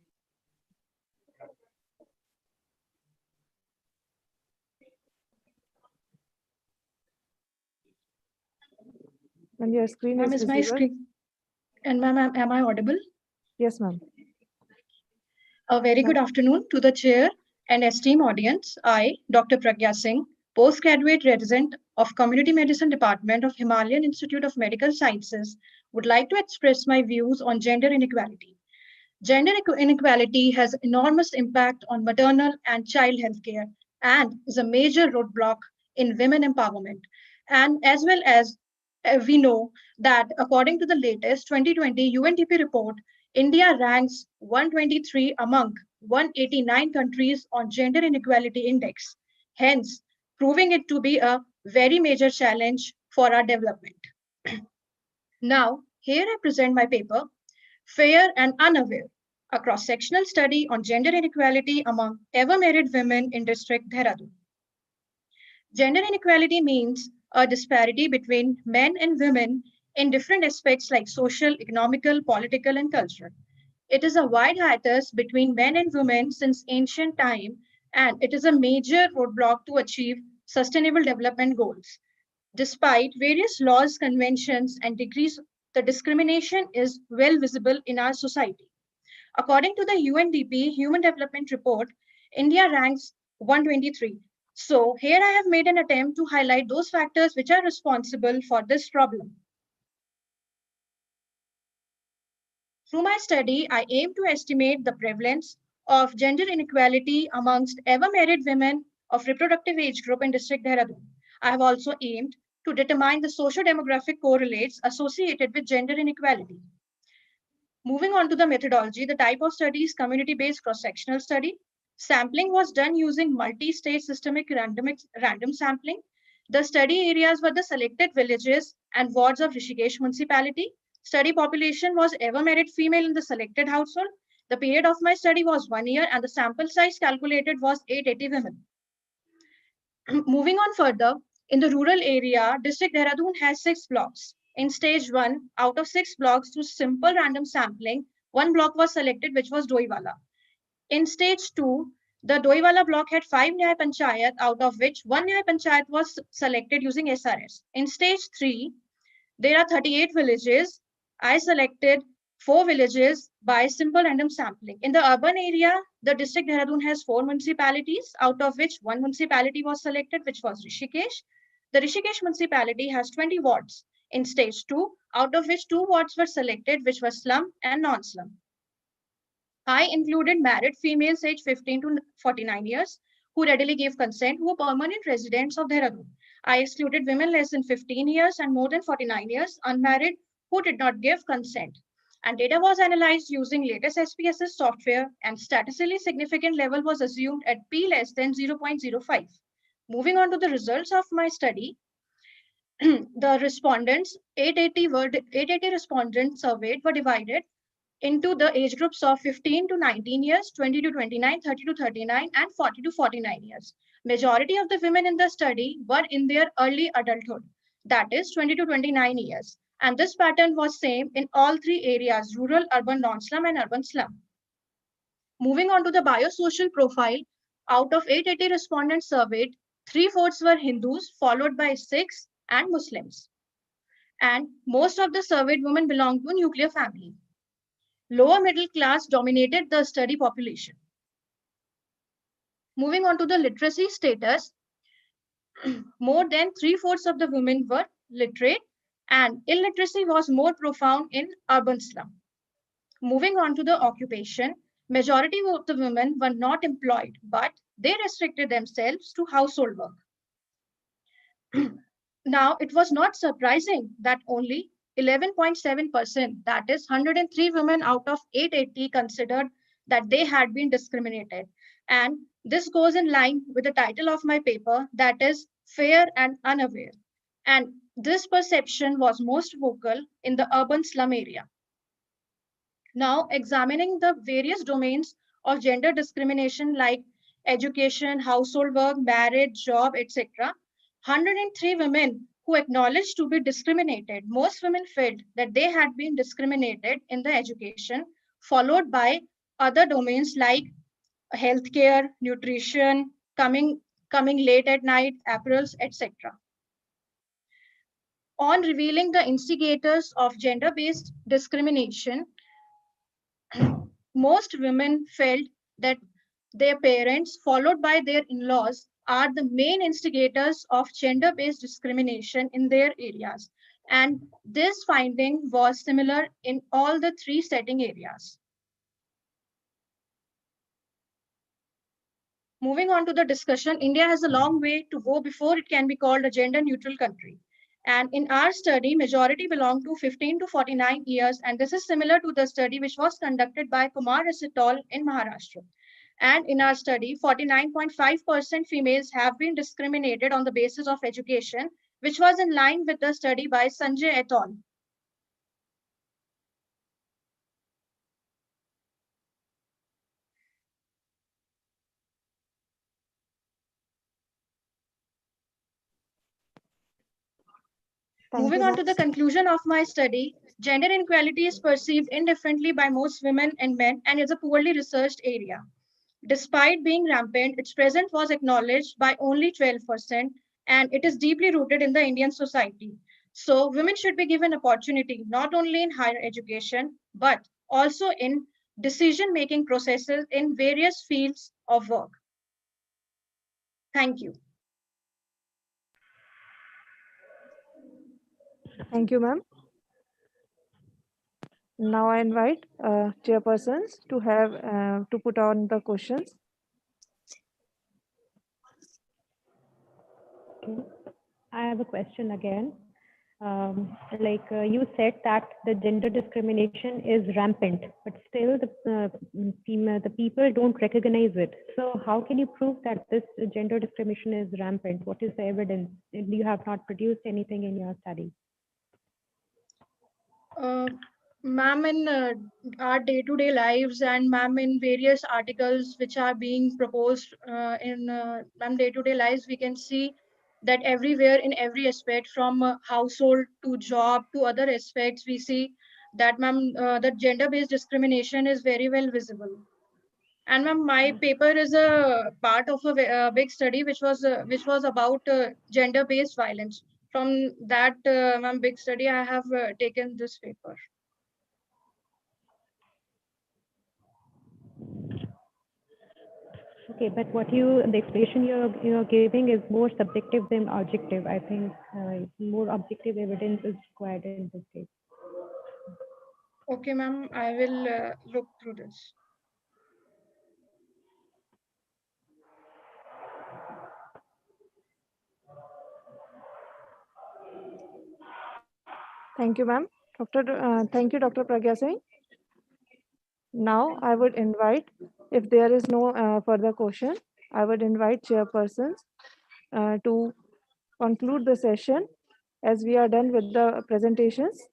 And your screen Ma'am, is is my visible. screen? And ma'am, am I audible? Yes, ma'am. A very good afternoon to the chair and esteemed audience. I, Dr. Pragya Singh, postgraduate resident of Community Medicine Department of Himalayan Institute of Medical Sciences, would like to express my views on gender inequality. Gender inequality has enormous impact on maternal and child healthcare and is a major roadblock in women empowerment. And as well as we know that according to the latest 2020 UNDP report, India ranks 123 among 189 countries on Gender Inequality Index, hence proving it to be a very major challenge for our development. Now, here I present my paper, Fair and Unaware, a cross-sectional study on gender inequality among ever-married women in district Dehradun. Gender inequality means a disparity between men and women in different aspects like social, economical, political, and cultural. It is a wide hiatus between men and women since ancient time, and it is a major roadblock to achieve sustainable development goals. Despite various laws, conventions, and degrees, the discrimination is well visible in our society. According to the UNDP Human Development Report, India ranks 123. So here I have made an attempt to highlight those factors which are responsible for this problem. Through my study, I aim to estimate the prevalence of gender inequality amongst ever-married women of reproductive age group in district Dehradun. I have also aimed to determine the socio-demographic correlates associated with gender inequality. Moving on to the methodology, the type of study is community-based cross-sectional study. Sampling was done using multi-stage systemic random sampling. The study areas were the selected villages and wards of Rishikesh municipality. Study population was ever married female in the selected household. The period of my study was 1 year and the sample size calculated was 880 women. Moving on further, in the rural area, district Dehradun has 6 blocks. In stage 1, out of 6 blocks through simple random sampling, 1 block was selected, which was Doiwala. In stage 2, the Doiwala block had 5 Nyay Panchayat, out of which 1 Nyay Panchayat was selected using SRS. In stage 3, there are 38 villages. I selected 4 villages by simple random sampling. In the urban area, the district Dehradun has 4 municipalities, out of which 1 municipality was selected, which was Rishikesh. The Rishikesh municipality has 20 wards in stage 2, out of which 2 wards were selected, which were slum and non-slum. I included married females aged 15 to 49 years who readily gave consent, who were permanent residents of Dehradun. I excluded women less than 15 years and more than 49 years, unmarried, who did not give consent. And data was analyzed using latest SPSS software, and statistically significant level was assumed at P less than 0.05. Moving on to the results of my study, the respondents, 880 respondents surveyed were divided into the age groups of 15 to 19 years, 20 to 29, 30 to 39, and 40 to 49 years. Majority of the women in the study were in their early adulthood, that is 20 to 29 years. And this pattern was same in all three areas, rural, urban, non-slum, and urban slum. Moving on to the biosocial profile, out of 880 respondents surveyed, 3/4 were Hindus, followed by Sikhs and Muslims. And most of the surveyed women belonged to a nuclear family. Lower middle class dominated the study population. Moving on to the literacy status, more than 3/4 of the women were literate, and illiteracy was more profound in urban slum. Moving on to the occupation, majority of the women were not employed, but they restricted themselves to household work. Now, it was not surprising that only 11.7%, that is 103 women out of 880, considered that they had been discriminated. And this goes in line with the title of my paper, that is Fair and Unaware. And this perception was most vocal in the urban slum area. Now, examining the various domains of gender discrimination like education, household work, marriage, job, etc., 103 women who acknowledged to be discriminated. Most women felt that they had been discriminated in the education, followed by other domains like healthcare, nutrition, coming late at night, apparels, etc. On revealing the instigators of gender-based discrimination, most women felt that their parents, followed by their in-laws, are the main instigators of gender-based discrimination in their areas. And this finding was similar in all the three setting areas. Moving on to the discussion, India has a long way to go before it can be called a gender-neutral country. And in our study, majority belong to 15 to 49 years, and this is similar to the study which was conducted by Kumar et al. In Maharashtra. And in our study, 49.5% females have been discriminated on the basis of education, which was in line with the study by Sanjay et al. Moving on to the conclusion of my study, gender inequality is perceived indifferently by most women and men and is a poorly researched area. Despite being rampant, its presence was acknowledged by only 12%, and it is deeply rooted in the Indian society. So women should be given opportunity, not only in higher education, but also in decision-making processes in various fields of work. Thank you. Thank you, ma'am. Now I invite chairpersons to have to put on the questions. Okay. I have a question again. You said that the gender discrimination is rampant, but still the people don't recognize it. So how can you prove that this gender discrimination is rampant? What is the evidence? You have not produced anything in your study. Ma'am, in our day-to-day lives, and ma'am, in various articles which are being proposed in ma'am day-to-day lives, we can see that everywhere in every aspect, from household to job to other aspects, we see that ma'am, that gender-based discrimination is very well visible. And ma'am, my paper is a part of a big study which was about gender-based violence. From that ma'am big study, I have taken this paper. Okay, but the explanation you're giving is more subjective than objective. I think more objective evidence is required in this case. Okay, ma'am, I will look through this. Thank you, ma'am. Thank you, Dr. Pragya Singh. Now, I would invite, if there is no further question, I would invite chairpersons to conclude the session as we are done with the presentations.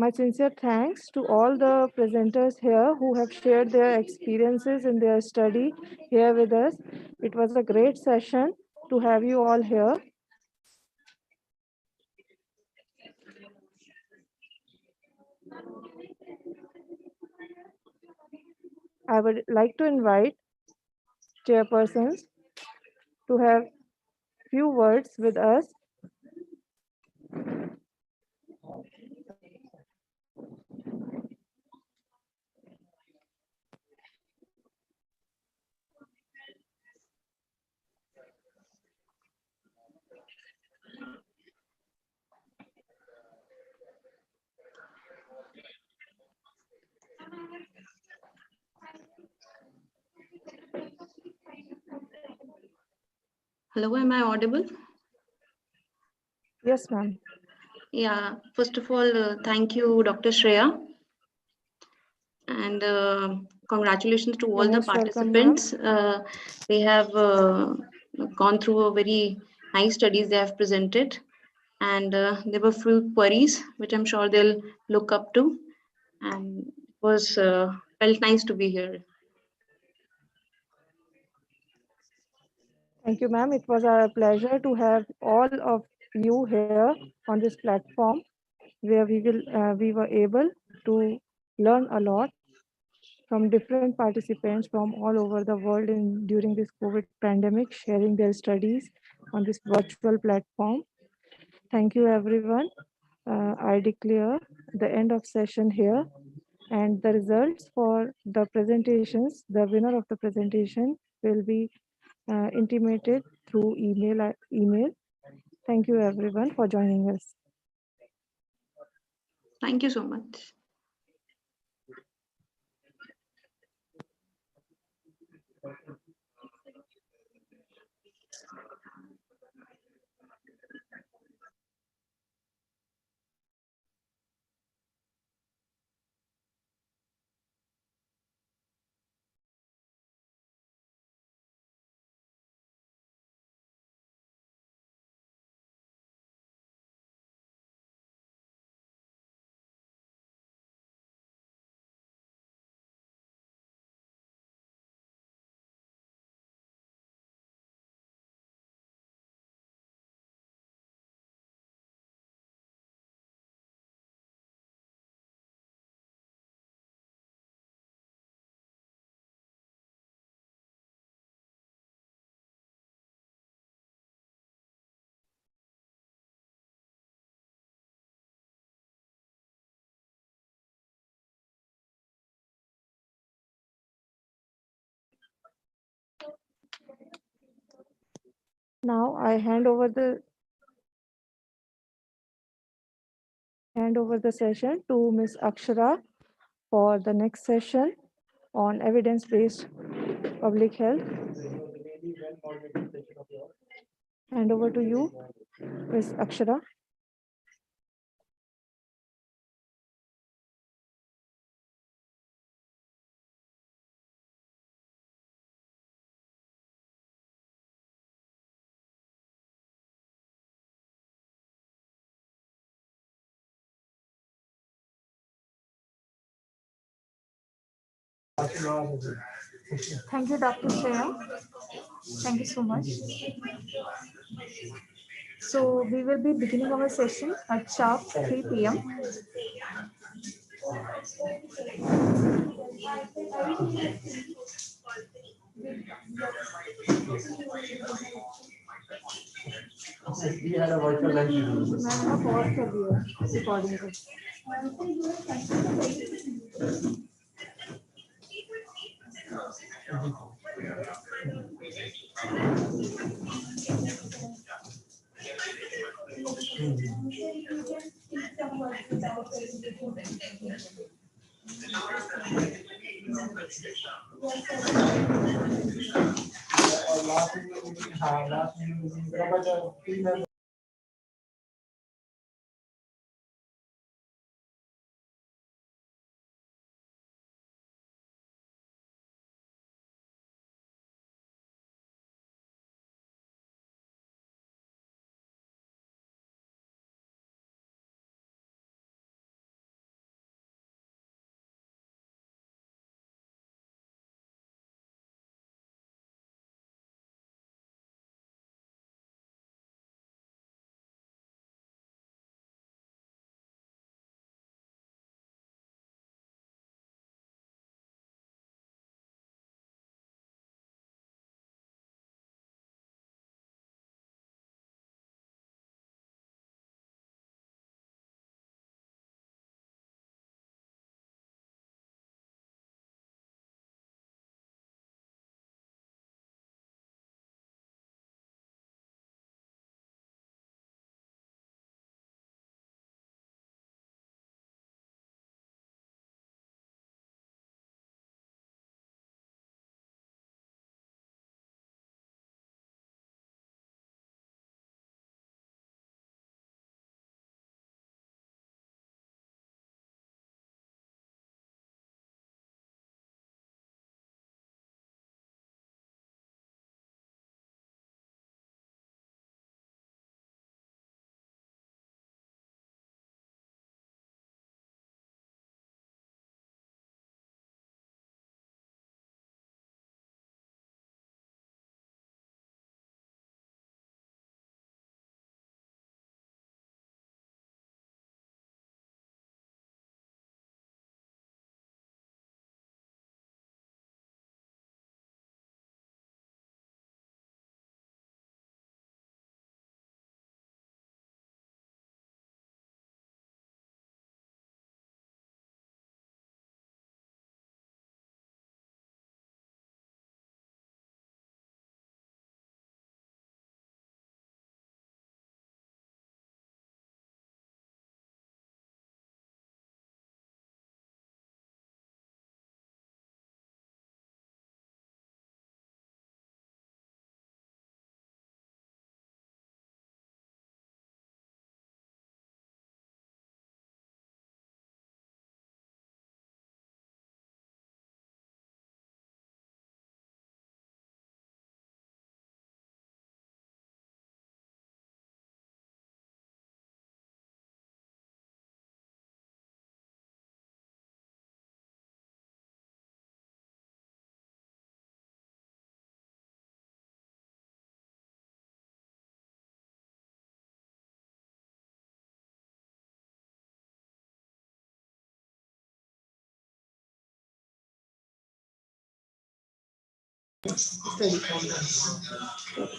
My sincere thanks to all the presenters here who have shared their experiences in their study here with us. It was a great session to have you all here. I would like to invite chairpersons to have few words with us. Hello, am I audible? Yes, ma'am. Yeah, first of all, thank you, Dr. Shreya. And congratulations to all You're the most welcome, ma'am. participants. They have gone through a very nice studies they have presented. And there were few queries, which I'm sure they'll look up to. And it was felt nice to be here. Thank you, ma'am. It was a pleasure to have all of you here on this platform where we were able to learn a lot from different participants from all over the world during this COVID pandemic, sharing their studies on this virtual platform. Thank you, everyone. I declare the end of session here, and the results for the presentations, the winner of the presentation will be intimated through email. Thank you, everyone, for joining us. Thank you so much. Now I hand over the session to Ms. Akshara for the next session on evidence-based public health. Hand over to you, Ms. Akshara. Thank you, Dr. Shreya. Thank you so much. So we will be beginning our session at sharp 3 p.m. We had a virtual lunch. Recording.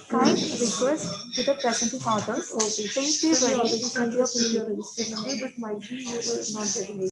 Kind request to the presenting authors. Please be ready to send your PPT. This might be you will not getting it.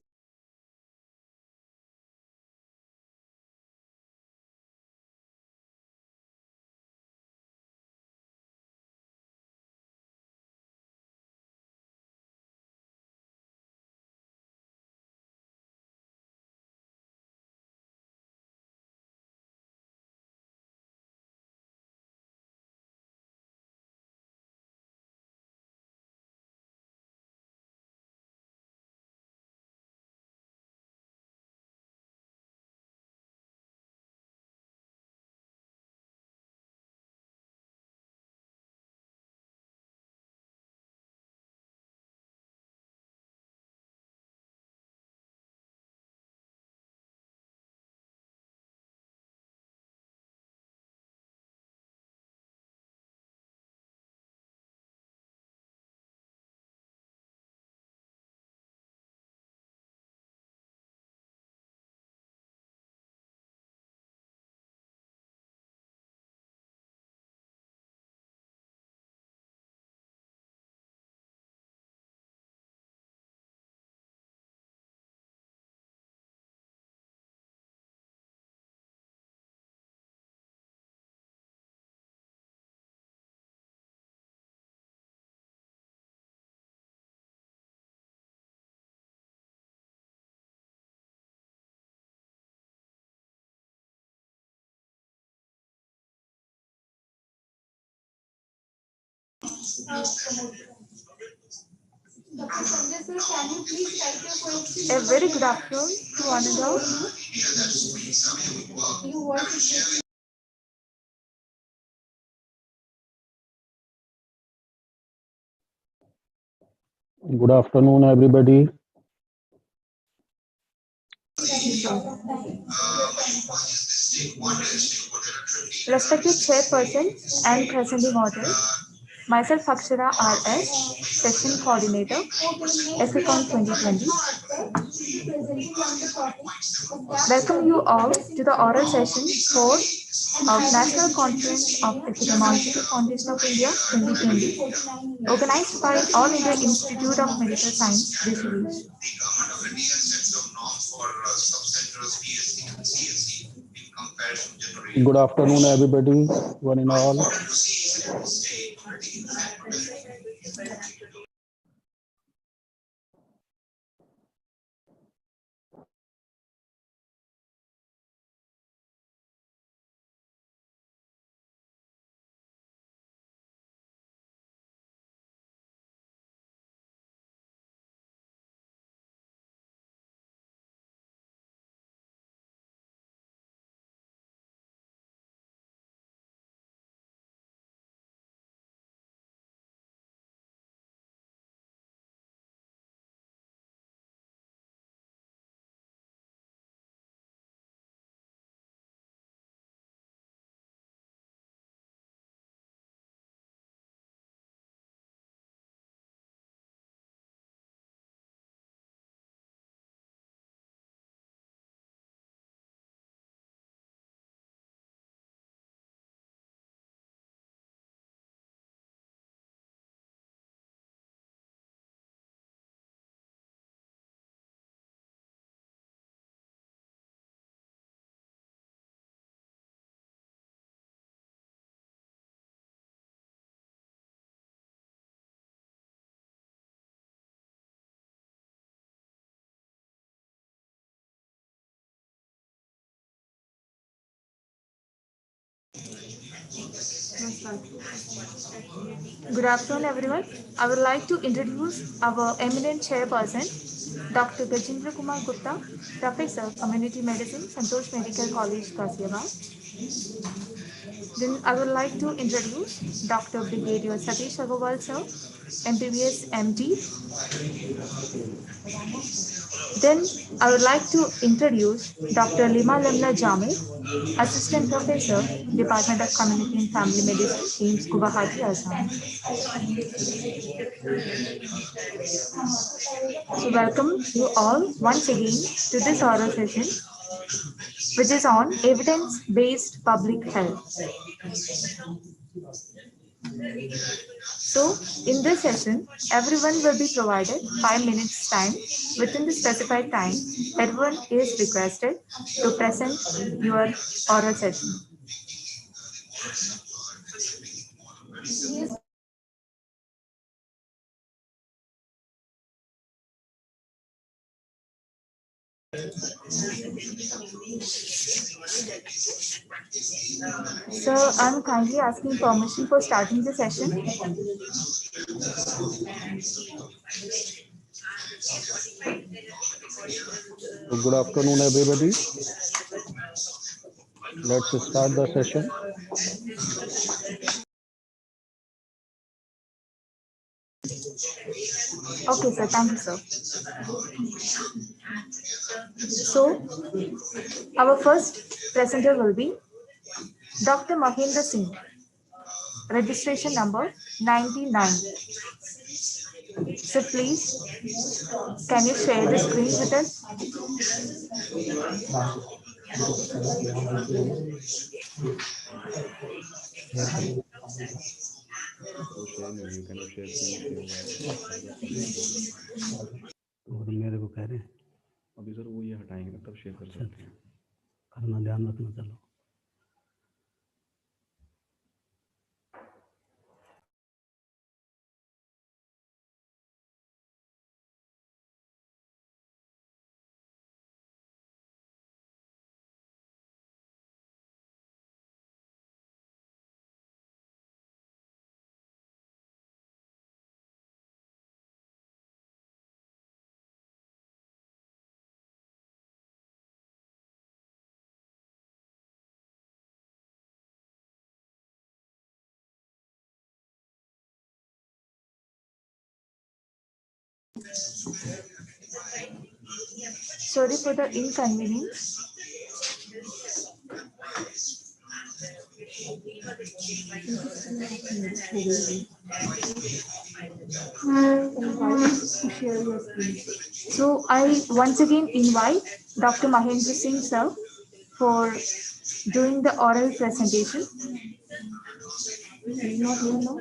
A very good afternoon to one and all. Good afternoon, everybody. Respected Chairperson and Presenting Author, myself Akshara RS, Session Coordinator, Eficon 2020. Welcome you all to the oral session 4 of National Conference of Epidemiological Foundation of India 2020, organized by All India Institute of Medical Science, Rishikesh. Good afternoon, everybody, one and all. Good afternoon, everyone. I would like to introduce our eminent chairperson, Dr. Gajendra Kumar Gupta, Professor, Community Medicine, Santosh Medical College, Ghaziabad. Then I would like to introduce Dr. Brigadier Satish Agarwal, sir, MBBS MD. Then I would like to introduce Dr. Lima Lemna Jame, Assistant Professor, Department of Community and Family Medicine, AIMS Guwahati, Assam. So welcome you all once again to this oral session, which is on evidence-based public health. So in this session, everyone will be provided 5 minutes time. Within the specified time, everyone is requested to present your oral session. So I'm kindly asking permission for starting the session. Good afternoon, everybody. Let's start the session. Okay, sir. Thank you, sir. So our first presenter will be Dr. Mahendra Singh, registration number 99. So please, can you share the screen with us? You cannot share screen, share और मेरे को कह रहे हैं अभी sir वो ये हटाएंगे तब शेयर कर सकते हैं करना ध्यान रखना चलो Sorry for the inconvenience. So I once again invite Dr. Mahendra Singh sir for doing the oral presentation. He's not here now.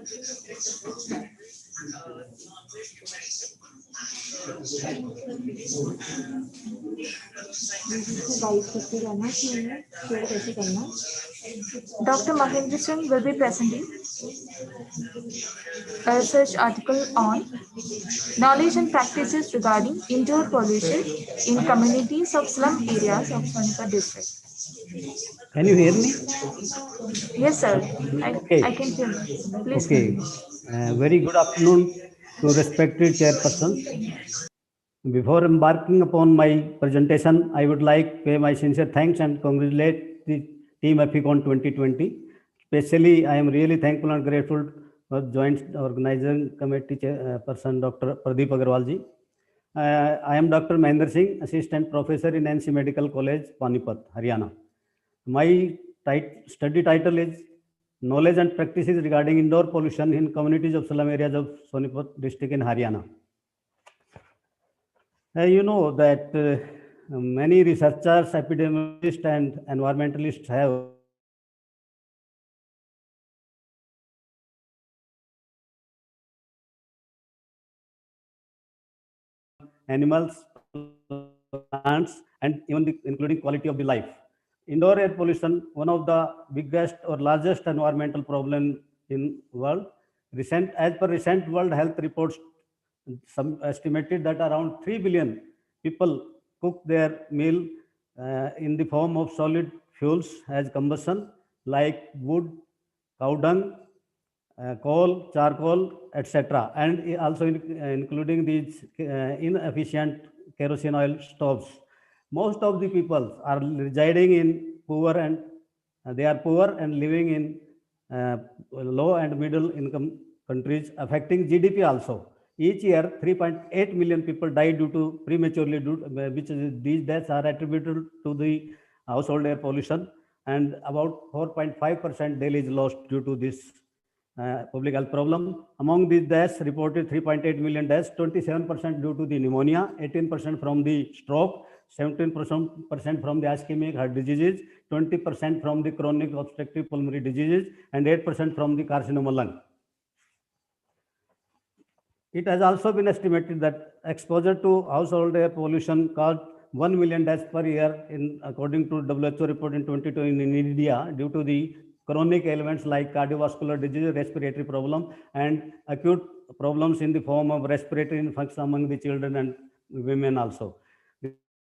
Dr. Mahendra Singh will be presenting a research article on knowledge and practices regarding indoor pollution in communities of slum areas of Sonipat district. Can you hear me? Yes, sir. Okay. I can hear you. Please Okay. continue. Very good afternoon to respected chairpersons. Before embarking upon my presentation, I would like to pay my sincere thanks and congratulate the team Eficon 2020. Especially, I am really thankful and grateful for joint organizing committee person Dr. Pradeep Agarwal ji. I am Dr. Mahendra Singh, Assistant Professor in NC Medical College, Panipat, Haryana. My study title is Knowledge and Practices Regarding Indoor Pollution in Communities of Slum Areas of Sonipat district in Haryana. You know that many researchers, epidemiologists, and environmentalists have animals, plants, and even including quality of the life. Indoor air pollution, one of the biggest or largest environmental problem in world. As per recent World Health reports, some estimated that around 3 billion people cook their meal in the form of solid fuels as combustion, like wood, cow dung, coal, charcoal, etc., and also including these inefficient kerosene oil stoves. Most of the people are residing in poor and they are poor and living in low and middle income countries, affecting GDP also. Each year, 3.8 million people die due to prematurely, which these deaths are attributed to the household air pollution, and about 4.5% daily is lost due to this public health problem. Among these deaths, reported 3.8 million deaths, 27% due to the pneumonia, 18% from the stroke, 17% from the ischemic heart diseases, 20% from the chronic obstructive pulmonary diseases, and 8% from the carcinoma lung. It has also been estimated that exposure to household air pollution caused 1 million deaths per year, according to WHO report in 2020 in India, due to the chronic ailments like cardiovascular disease, respiratory problem, and acute problems in the form of respiratory infection among the children and women also. The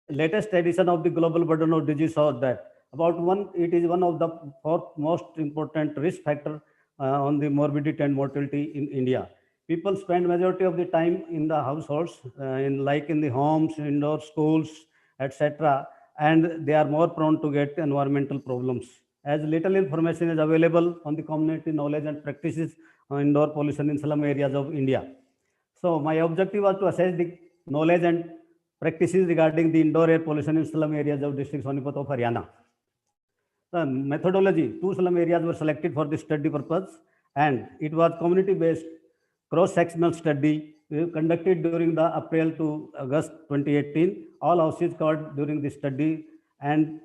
latest edition of the global burden of disease shows that it is one of the fourth most important risk factor on the morbidity and mortality in India. People spend majority of the time in the households, in the homes, indoor schools, etc., and they are more prone to get environmental problems. As little information is available on the community knowledge and practices on indoor pollution in slum areas of India. So my objective was to assess the knowledge and practices regarding the indoor air pollution in slum areas of district Sonipat of Haryana. The methodology, 2 slum areas were selected for this study purpose, and it was community-based cross-sectional study conducted during the April to August 2018. All houses covered during the study, and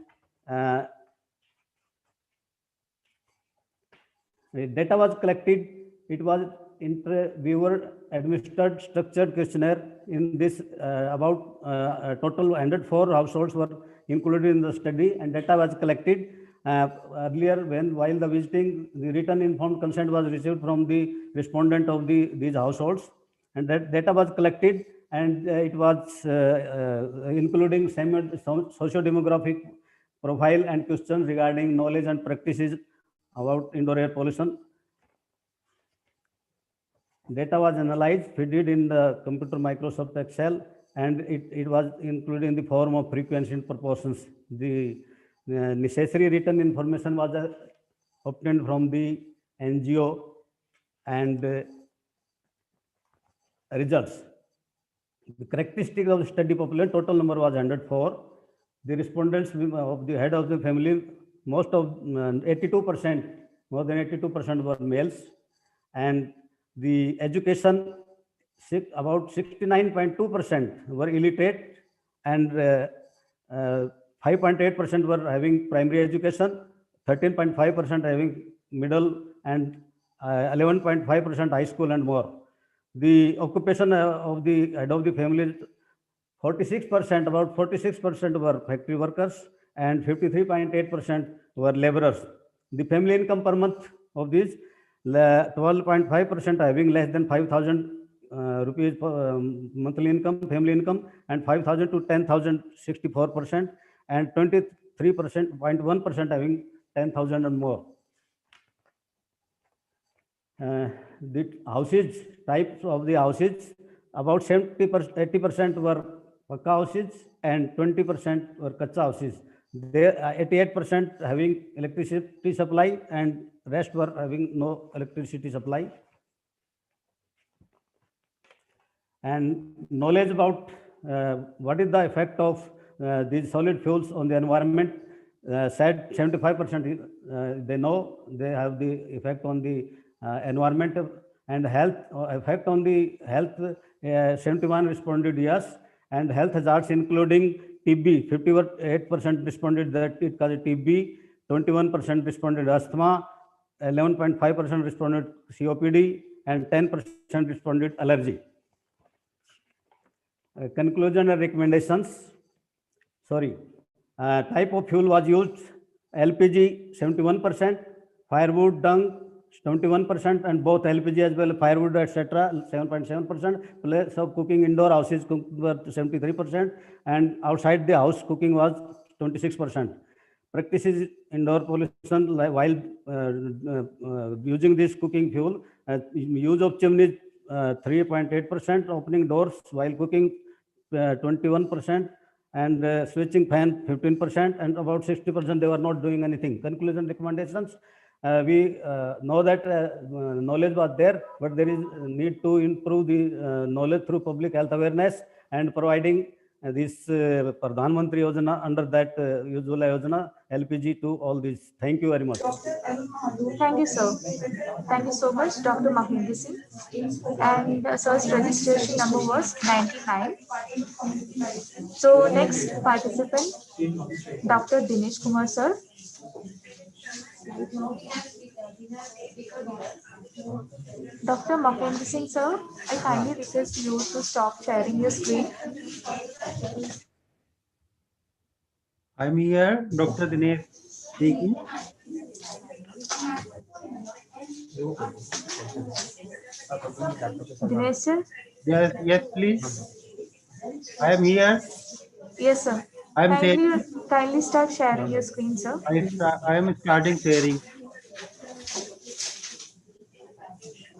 data was collected. It was interviewer administered structured questionnaire. In this, about a total 104 households were included in the study, and data was collected. Earlier, while the visiting, the written informed consent was received from the respondent of these households, and that data was collected, and it was including socio-demographic profile and questions regarding knowledge and practices about indoor air pollution. Data was analyzed, fed in the computer Microsoft Excel, and it was included in the form of frequency and proportions. The necessary written information was obtained from the NGO and results. The characteristic of the study population, total number was 104. The respondents of the head of the family, most of 82%, more than 82% were males, and the education, about 69.2% were illiterate, and 5.8% were having primary education, 13.5% having middle, and 11.5% high school and more. The occupation of the head of the family, 46%, about 46% were factory workers and 53.8% were laborers. The family income per month of these, 12.5% having less than 5,000 rupees monthly income, family income, and 5,000 to 10,000, 64%, and 23.1% having 10,000 and more. The houses, types of the houses, about 80% were Pakka houses and 20% were Kacha houses. They 88% having electricity supply and rest were having no electricity supply. And knowledge about what is the effect of these solid fuels on the environment, said 75% they know they have the effect on the environment and health, effect on the health, 71 responded yes, and health hazards including TB, 58% responded that it causes TB, 21% responded asthma, 11.5% responded COPD, and 10% responded allergy. Conclusion and recommendations. Sorry. Type of fuel was used: LPG 71%, firewood, dung 21%, and both LPG as well as firewood, etc. 7.7%. Place of cooking: indoor houses were 73%, and outside the house cooking was 26%. Practices indoor pollution while using this cooking fuel: use of chimneys 3.8%, opening doors while cooking 21%, and switching fan 15%, and about 60% they were not doing anything. Conclusion recommendations: we know that knowledge was there, but there is need to improve the knowledge through public health awareness and providing this Pradhan Mantri Yojana, under that Ujjwala Yojana, LPG to all these. Thank you very much. Thank you, sir. Thank you so much, Dr. Mahendra Singh. And sir's registration number was 99. So next participant, Dr. Dinesh Kumar, sir. Dr. Mahendra Singh, sir, I kindly request you to stop sharing your screen. I'm here, Dr. Dinesh speaking. Dinesh, sir? Yes, please. I am here. Yes, sir. I am saying. Kindly start sharing your screen, sir. I am starting sharing.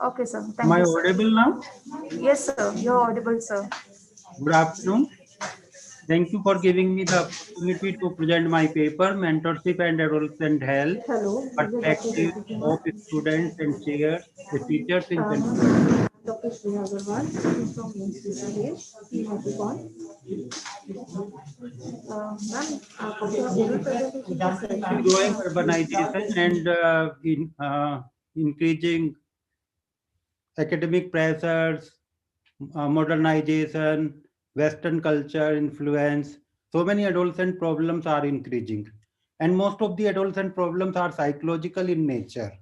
Okay, sir. Am I Thank you, sir. audible now? Yes, sir. You're audible, sir. Good afternoon. Thank you for giving me the opportunity to present my paper, Mentorship and Adolescent Health, Perspective of Students and Chairs, the Teachers in Confusion. Dr. Shreya Agarwal from Eficon. Growing urbanization and increasing academic pressures, modernization, Western culture influence, so many adolescent problems are increasing. And most of the adolescent problems are psychological in nature.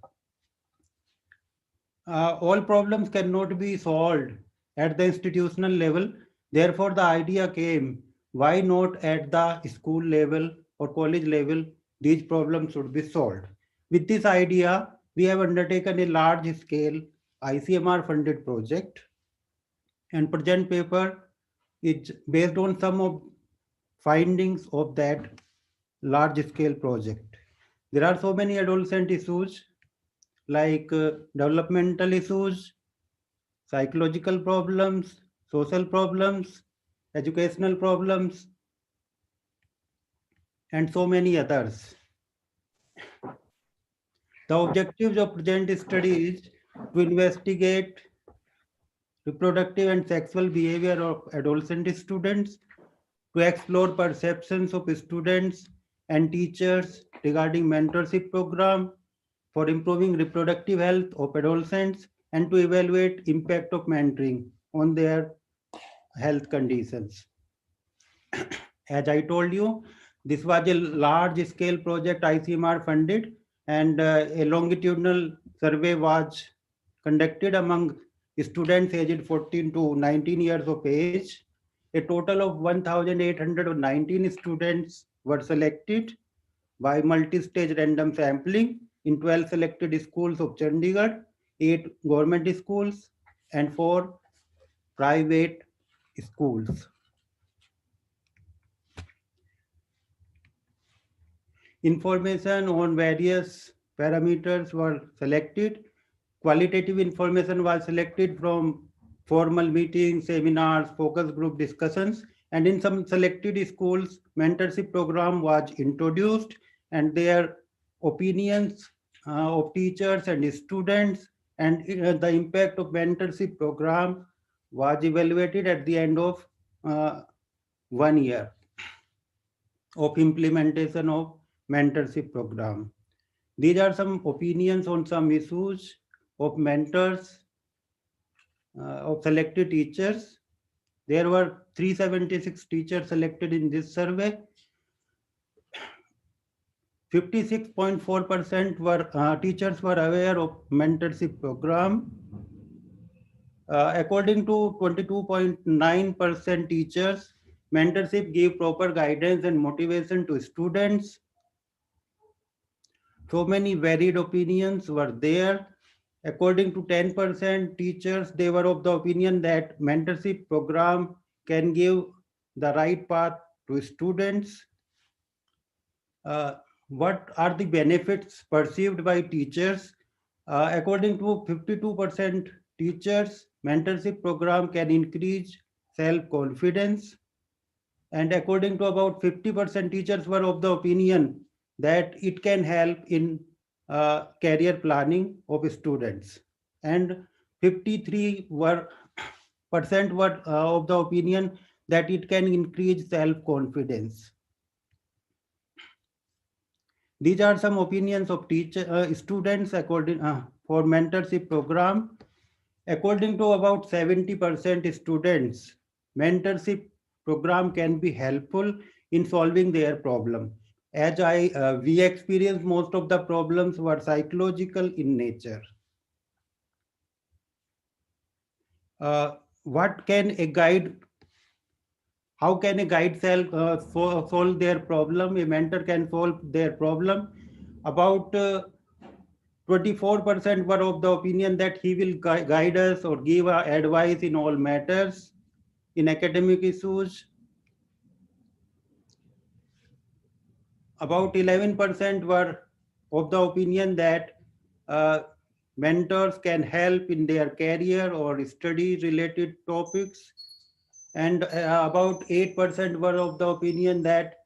All problems cannot be solved at the institutional level. Therefore, the idea came, why not at the school level or college level, these problems should be solved. With this idea, we have undertaken a large scale ICMR funded project, and present paper is based on some of findings of that large scale project. There are so many adolescent issues like developmental issues, psychological problems, social problems, educational problems, and so many others. The objectives of present study is to investigate reproductive and sexual behavior of adolescent students, to explore perceptions of students and teachers regarding mentorship program for improving reproductive health of adolescents, and to evaluate impact of mentoring on their health conditions. As I told you, this was a large scale project ICMR funded, and a longitudinal survey was conducted among students aged 14 to 19 years of age. A total of 1,819 students were selected by multi-stage random sampling in 12 selected schools of Chandigarh, 8 government schools, and 4 private schools. Information on various parameters were selected. Qualitative information was selected from formal meetings, seminars, focus group discussions, and in some selected schools, mentorship program was introduced, and their opinions of teachers and students and the impact of mentorship program was evaluated at the end of 1 year of implementation of mentorship program. These are some opinions on some issues of mentors of selected teachers. There were 376 teachers selected in this survey. 56.4% were teachers were aware of mentorship program. According to 22.9% teachers, mentorship gave proper guidance and motivation to students. So many varied opinions were there. According to 10% teachers, they were of the opinion that mentorship program can give the right path to students. What are the benefits perceived by teachers? According to 52% teachers, mentorship program can increase self-confidence. And according to about 50% teachers were of the opinion that it can help in career planning of students. And 53% were of the opinion that it can increase self-confidence. These are some opinions of students according for mentorship program. According to about 70% students, mentorship program can be helpful in solving their problem. As we experienced, most of the problems were psychological in nature. What can a guide? How can a guide solve their problem? A mentor can solve their problem. About 24% were of the opinion that he will guide us or give advice in all matters, in academic issues. About 11% were of the opinion that mentors can help in their career or study related topics. And about 8% were of the opinion that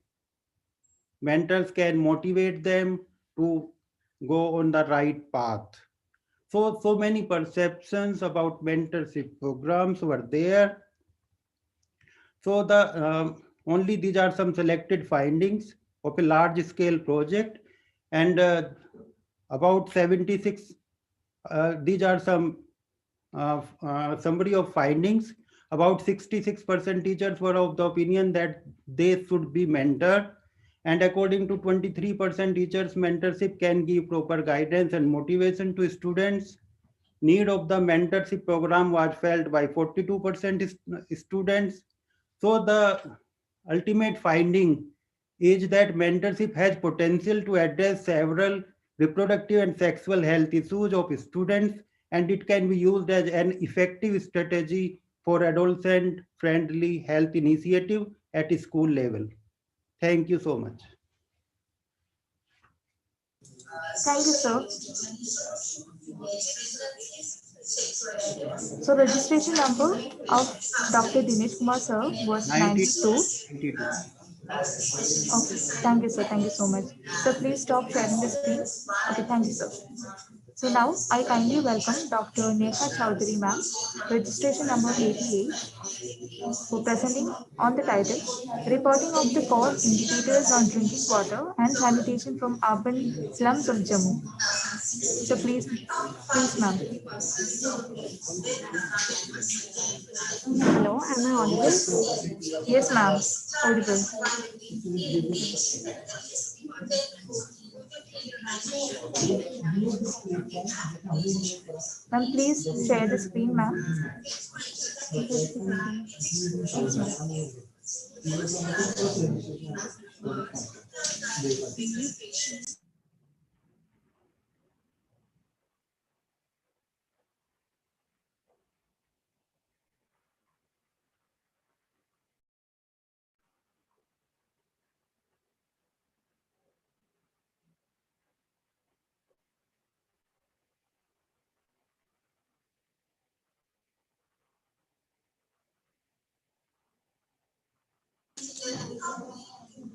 mentors can motivate them to go on the right path. So many perceptions about mentorship programs were there. So only these are some selected findings of a large scale project, and about 76, these are some summary of findings. About 66% teachers were of the opinion that they should be mentored, and according to 23% teachers, mentorship can give proper guidance and motivation to students. Need of the mentorship program was felt by 42% students. So the ultimate finding is that mentorship has potential to address several reproductive and sexual health issues of students, and it can be used as an effective strategy for adolescent friendly health initiative at school level. Thank you so much. Thank you, sir. So registration number of Dr. Dinesh Kumar sir was 92. 92. Okay, thank you, sir. Thank you so much. So please stop sharing the screen. Okay, thank you, sir. So now I kindly welcome Dr. Neha Chowdhury ma'am, registration number 88, for presenting on the title Reporting of the Core Indicators on Drinking Water and Sanitation from Urban Slums of Jammu. So please ma'am. Hello, am I audible? Yes ma'am, audible. Ma'am, please share the screen, ma'am.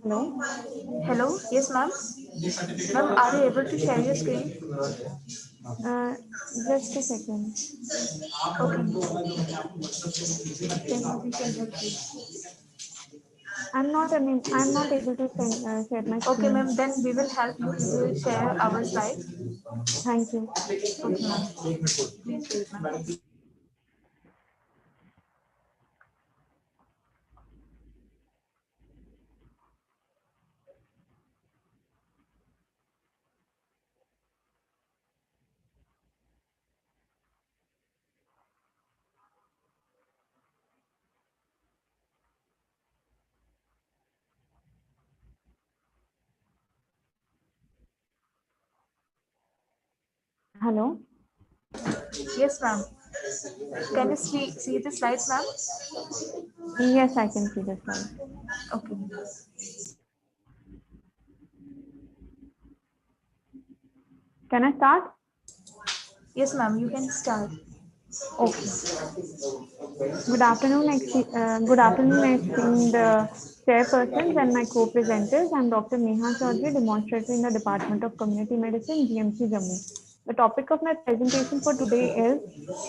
Hello. Hello, yes ma'am. Ma'am, are you able to share your screen? Uh, just a second. Okay. I'm not able to share my Okay, screen. ma'am, then we will help you. We will share our slide. Thank you. Okay, ma'am. Please wait, ma'am. Hello. Yes, ma'am. Can you see the slides, ma'am? Yes, I can see the slide. Okay. Can I start? Yes, ma'am, you can start. Okay. Good afternoon, esteemed chairpersons and my co-presenters. I'm Dr. Neha Chaudhary, demonstrator in the Department of Community Medicine, GMC Jammu. The topic of my presentation for today is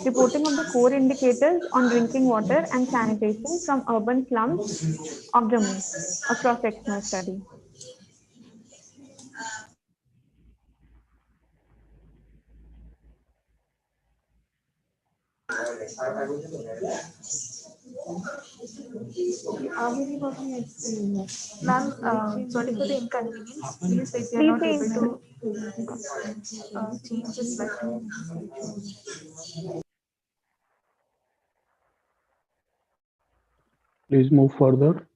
reporting of the core indicators on drinking water and sanitation from urban slums of Jammu, a cross-sectional study. Ma'am, sorry for the inconvenience. Please wait, we are not able to change the slide. Please move further.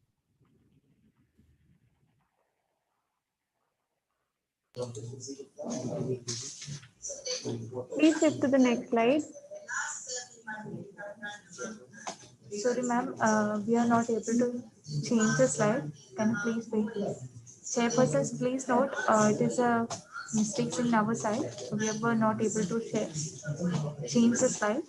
Please shift to the next slide. Sorry, ma'am, we are not able to change the slide. Can you please wait? Chairpersons, please note, it is a mistake in our side. So we were not able to change the slide.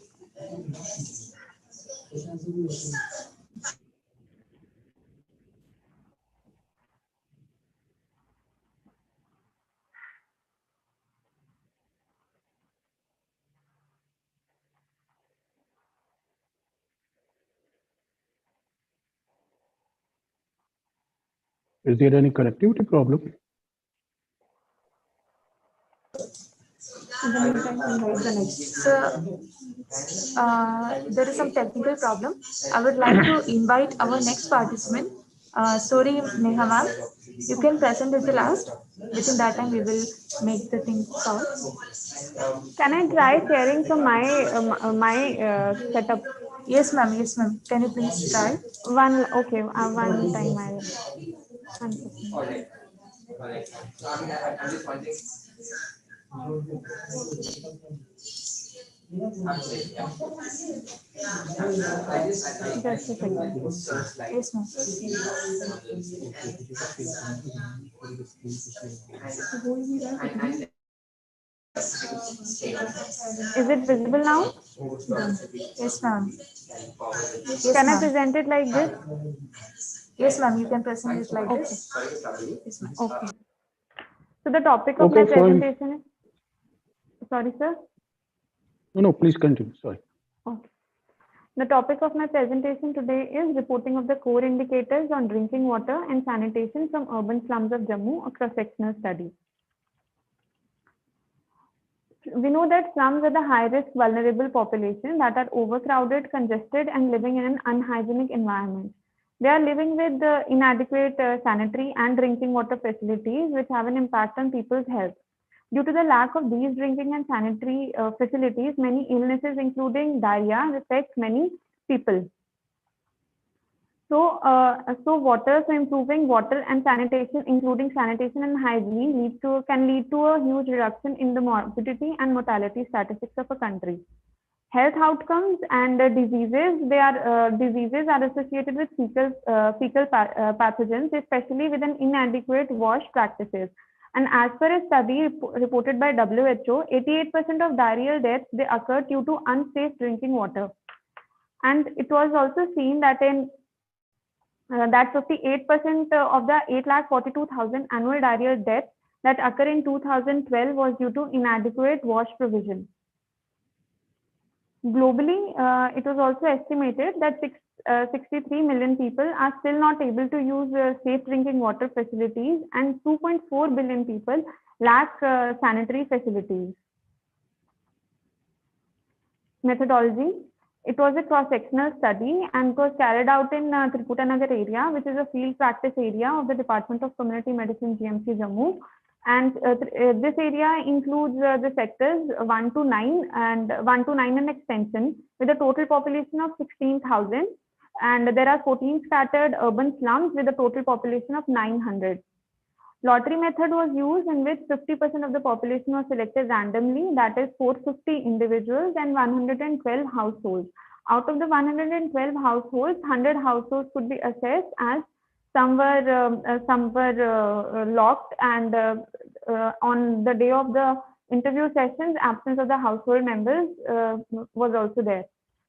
Is there any connectivity problem? So, there is some technical problem. I would like to invite our next participant, Sori Neha ma'am. You can present at the last. Within that time, we will make the thing solved. Can I try sharing from my setup? Yes, ma'am. Yes, ma'am. Can you please try? One time I'll. 1 second. Just a second. Yes, ma'am. Is it visible now? Yes, ma'am. Yes, Can I ma'am. present it like this? Yes, ma'am. You can present it like Okay. this. Yes, ma'am. Okay. So the topic of Okay, my fine. presentation is. Sorry, sir. No, please continue. Sorry. Okay. The topic of my presentation today is reporting of the core indicators on drinking water and sanitation from urban slums of Jammu, a cross-sectional study. We know that slums are the high-risk vulnerable population that are overcrowded, congested, and living in an unhygienic environment. They are living with inadequate sanitary and drinking water facilities, which have an impact on people's health. Due to the lack of these drinking and sanitary facilities, many illnesses, including diarrhea, affect many people. So improving water and sanitation, including sanitation and hygiene, can lead to a huge reduction in the morbidity and mortality statistics of a country. Health outcomes and diseases. Diseases are associated with fecal pathogens, especially with an inadequate wash practices. And as per a study reported by WHO, 88% of diarrheal deaths they occur due to unsafe drinking water. And it was also seen that that 58% of the 8,42,000 annual diarrheal deaths that occur in 2012 was due to inadequate wash provision. Globally, it was also estimated that 63 million people are still not able to use safe drinking water facilities, and 2.4 billion people lack sanitary facilities. Methodology. It was a cross-sectional study and was carried out in Triputanagar area, which is a field practice area of the Department of Community Medicine, GMC Jammu. And this area includes the sectors 1 to 9 and 1 to 9 in extension, with a total population of 16,000. And there are 14 scattered urban slums with a total population of 900. Lottery method was used, in which 50% of the population was selected randomly, that is 450 individuals and 112 households. Out of the 112 households, 100 households could be assessed as some were locked, and on the day of the interview sessions, absence of the household members was also there.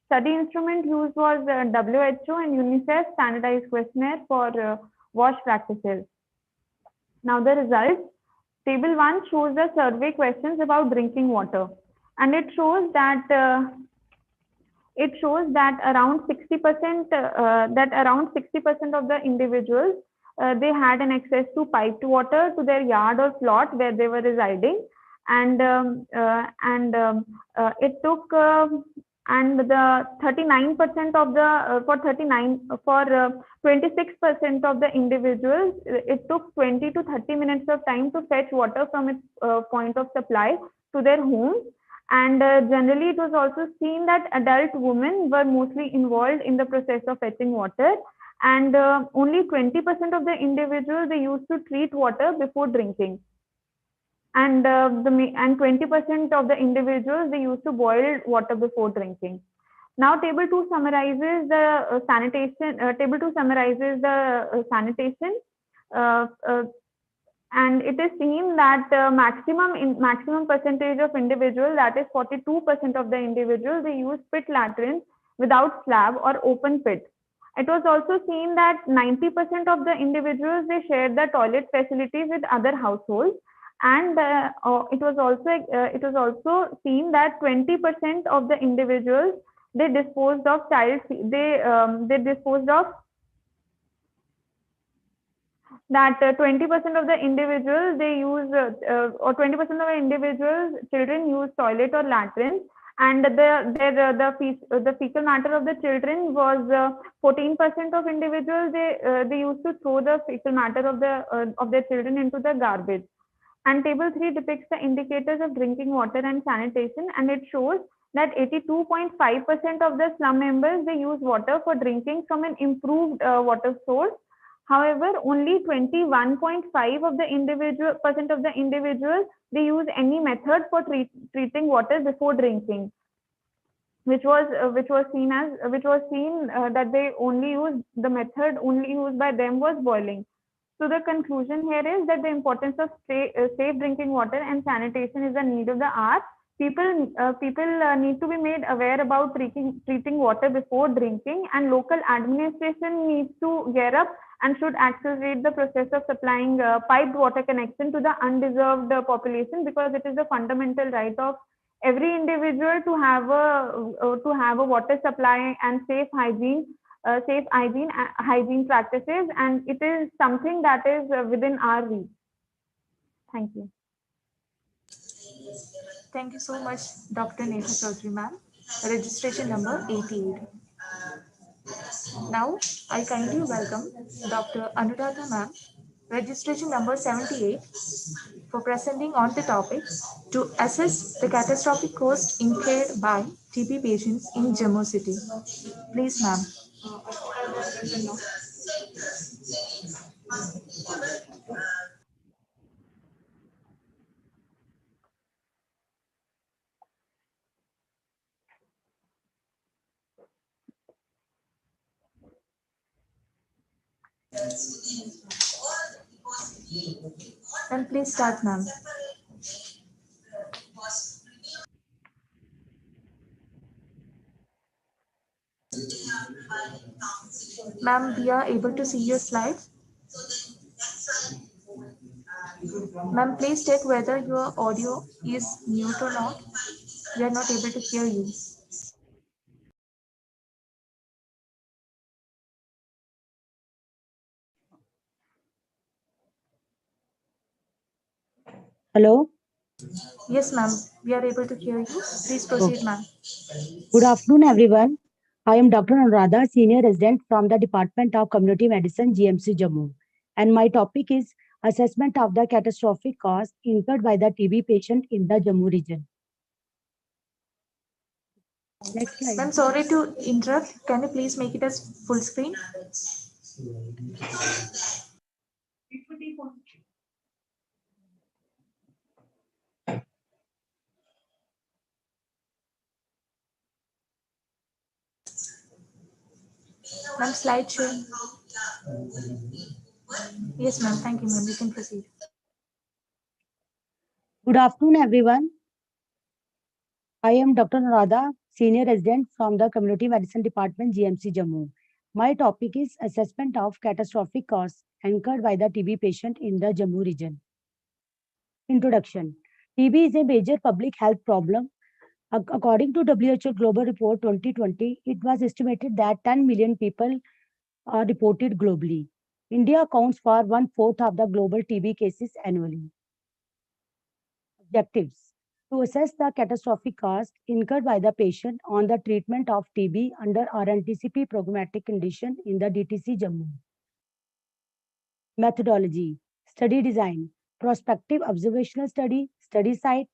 Study instrument used was WHO and UNICEF standardized questionnaire for wash practices. Now the results. Table 1 shows the survey questions about drinking water, and it shows that around 60% of the individuals they had an access to piped water to their yard or plot where they were residing, and it took and the 39% of the for 26% of the individuals, it took 20 to 30 minutes of time to fetch water from its point of supply to their homes. And generally, it was also seen that adult women were mostly involved in the process of fetching water, and only 20% of the individuals they used to treat water before drinking, and 20% of the individuals they used to boil water before drinking. Now, table 2 summarizes the sanitation. And it is seen that maximum percentage of individuals, that is 42% of the individuals, they use pit latrines without slab or open pit. It was also seen that 90% of the individuals they shared the toilet facilities with other households, and it was also seen that 20% of the individuals they disposed of that 20% of the individuals they use or 20% of the individuals children use toilet or latrines, and the fecal matter of the children was 14% of individuals they used to throw the fecal matter of their children into the garbage. And table 3 depicts the indicators of drinking water and sanitation, and it shows that 82.5% of the slum members they use water for drinking from an improved water source. However, only 21.5% of the individuals they use any method for treating water before drinking, which was seen that they only use the method only used by them was boiling. So the conclusion here is that the importance of safe drinking water and sanitation is a need of the hour. People need to be made aware about treating water before drinking, and local administration needs to gear up and should accelerate the process of supplying piped water connection to the undeserved population, because it is a fundamental right of every individual to have a water supply and hygiene practices, and it is something that is within our reach. Thank you. Thank you so much, Dr. Neha Chaudhary ma'am. Registration number 88. Now, I kindly welcome Dr. Anuradha ma'am, registration number 78, for presenting on the topic to assess the catastrophic cost incurred by TB patients in Jammu city. Please, ma'am. Then please start, ma'am. Ma'am, we are able to see your slides. Ma'am, please check whether your audio is mute or not. We are not able to hear you. Hello. Yes, ma'am. We are able to hear you. Please proceed, ma'am. Good afternoon, everyone. I am Dr. Anuradha, Senior Resident from the Department of Community Medicine, GMC Jammu. And my topic is assessment of the catastrophic cost incurred by the TB patient in the Jammu region. Next slide. Ma'am, sorry to interrupt. Can you please make it as full screen? Ma'am, slide show. Yes, ma'am. Thank you, ma'am. You can proceed. Good afternoon, everyone. I am Dr. Anuradha, Senior Resident from the Community Medicine Department, GMC Jammu. My topic is assessment of catastrophic costs incurred by the TB patient in the Jammu region. Introduction. TB is a major public health problem. According to WHO Global Report 2020, it was estimated that 10 million people are reported globally. India accounts for 1/4 of the global TB cases annually. Objectives. To assess the catastrophic cost incurred by the patient on the treatment of TB under RNTCP programmatic condition in the DTC Jammu. Methodology. Study design. Prospective observational study. Study site.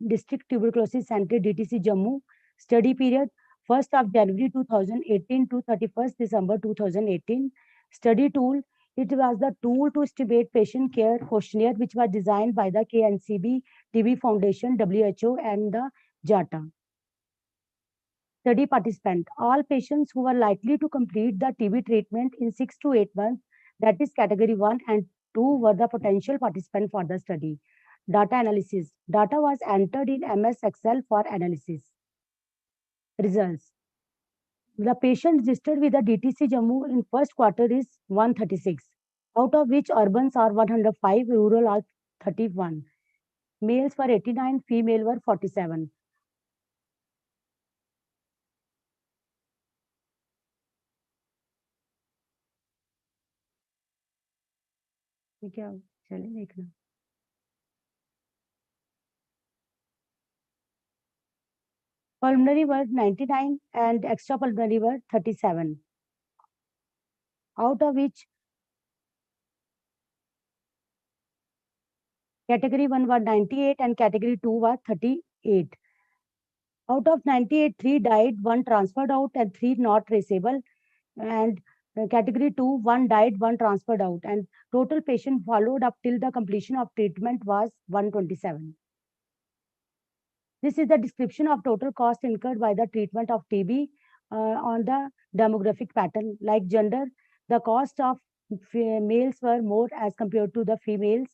District Tuberculosis Center DTC Jammu. Study period 1st of January 2018 to 31st December 2018. Study tool. It was the tool to estimate patient care questionnaire, which was designed by the KNCB, TB Foundation, WHO, and the JATA. Study participant. All patients who were likely to complete the TB treatment in 6 to 8 months, that is category 1 and 2, were the potential participant for the study. Data analysis. Data was entered in MS Excel for analysis. Results. The patient registered with the DTC Jammu in first quarter is 136, out of which urbans are 105, rural are 31. Males were 89, female were 47. क्या चले देखना. Pulmonary were 99 and extrapulmonary were 37, out of which category 1 were 98 and category 2 were 38. Out of 98, 3 died, 1 transferred out and 3 not traceable. And category 2, 1 died, 1 transferred out. And total patient followed up till the completion of treatment was 127. This is the description of total cost incurred by the treatment of TB on the demographic pattern. Like gender, the cost of males were more as compared to the females.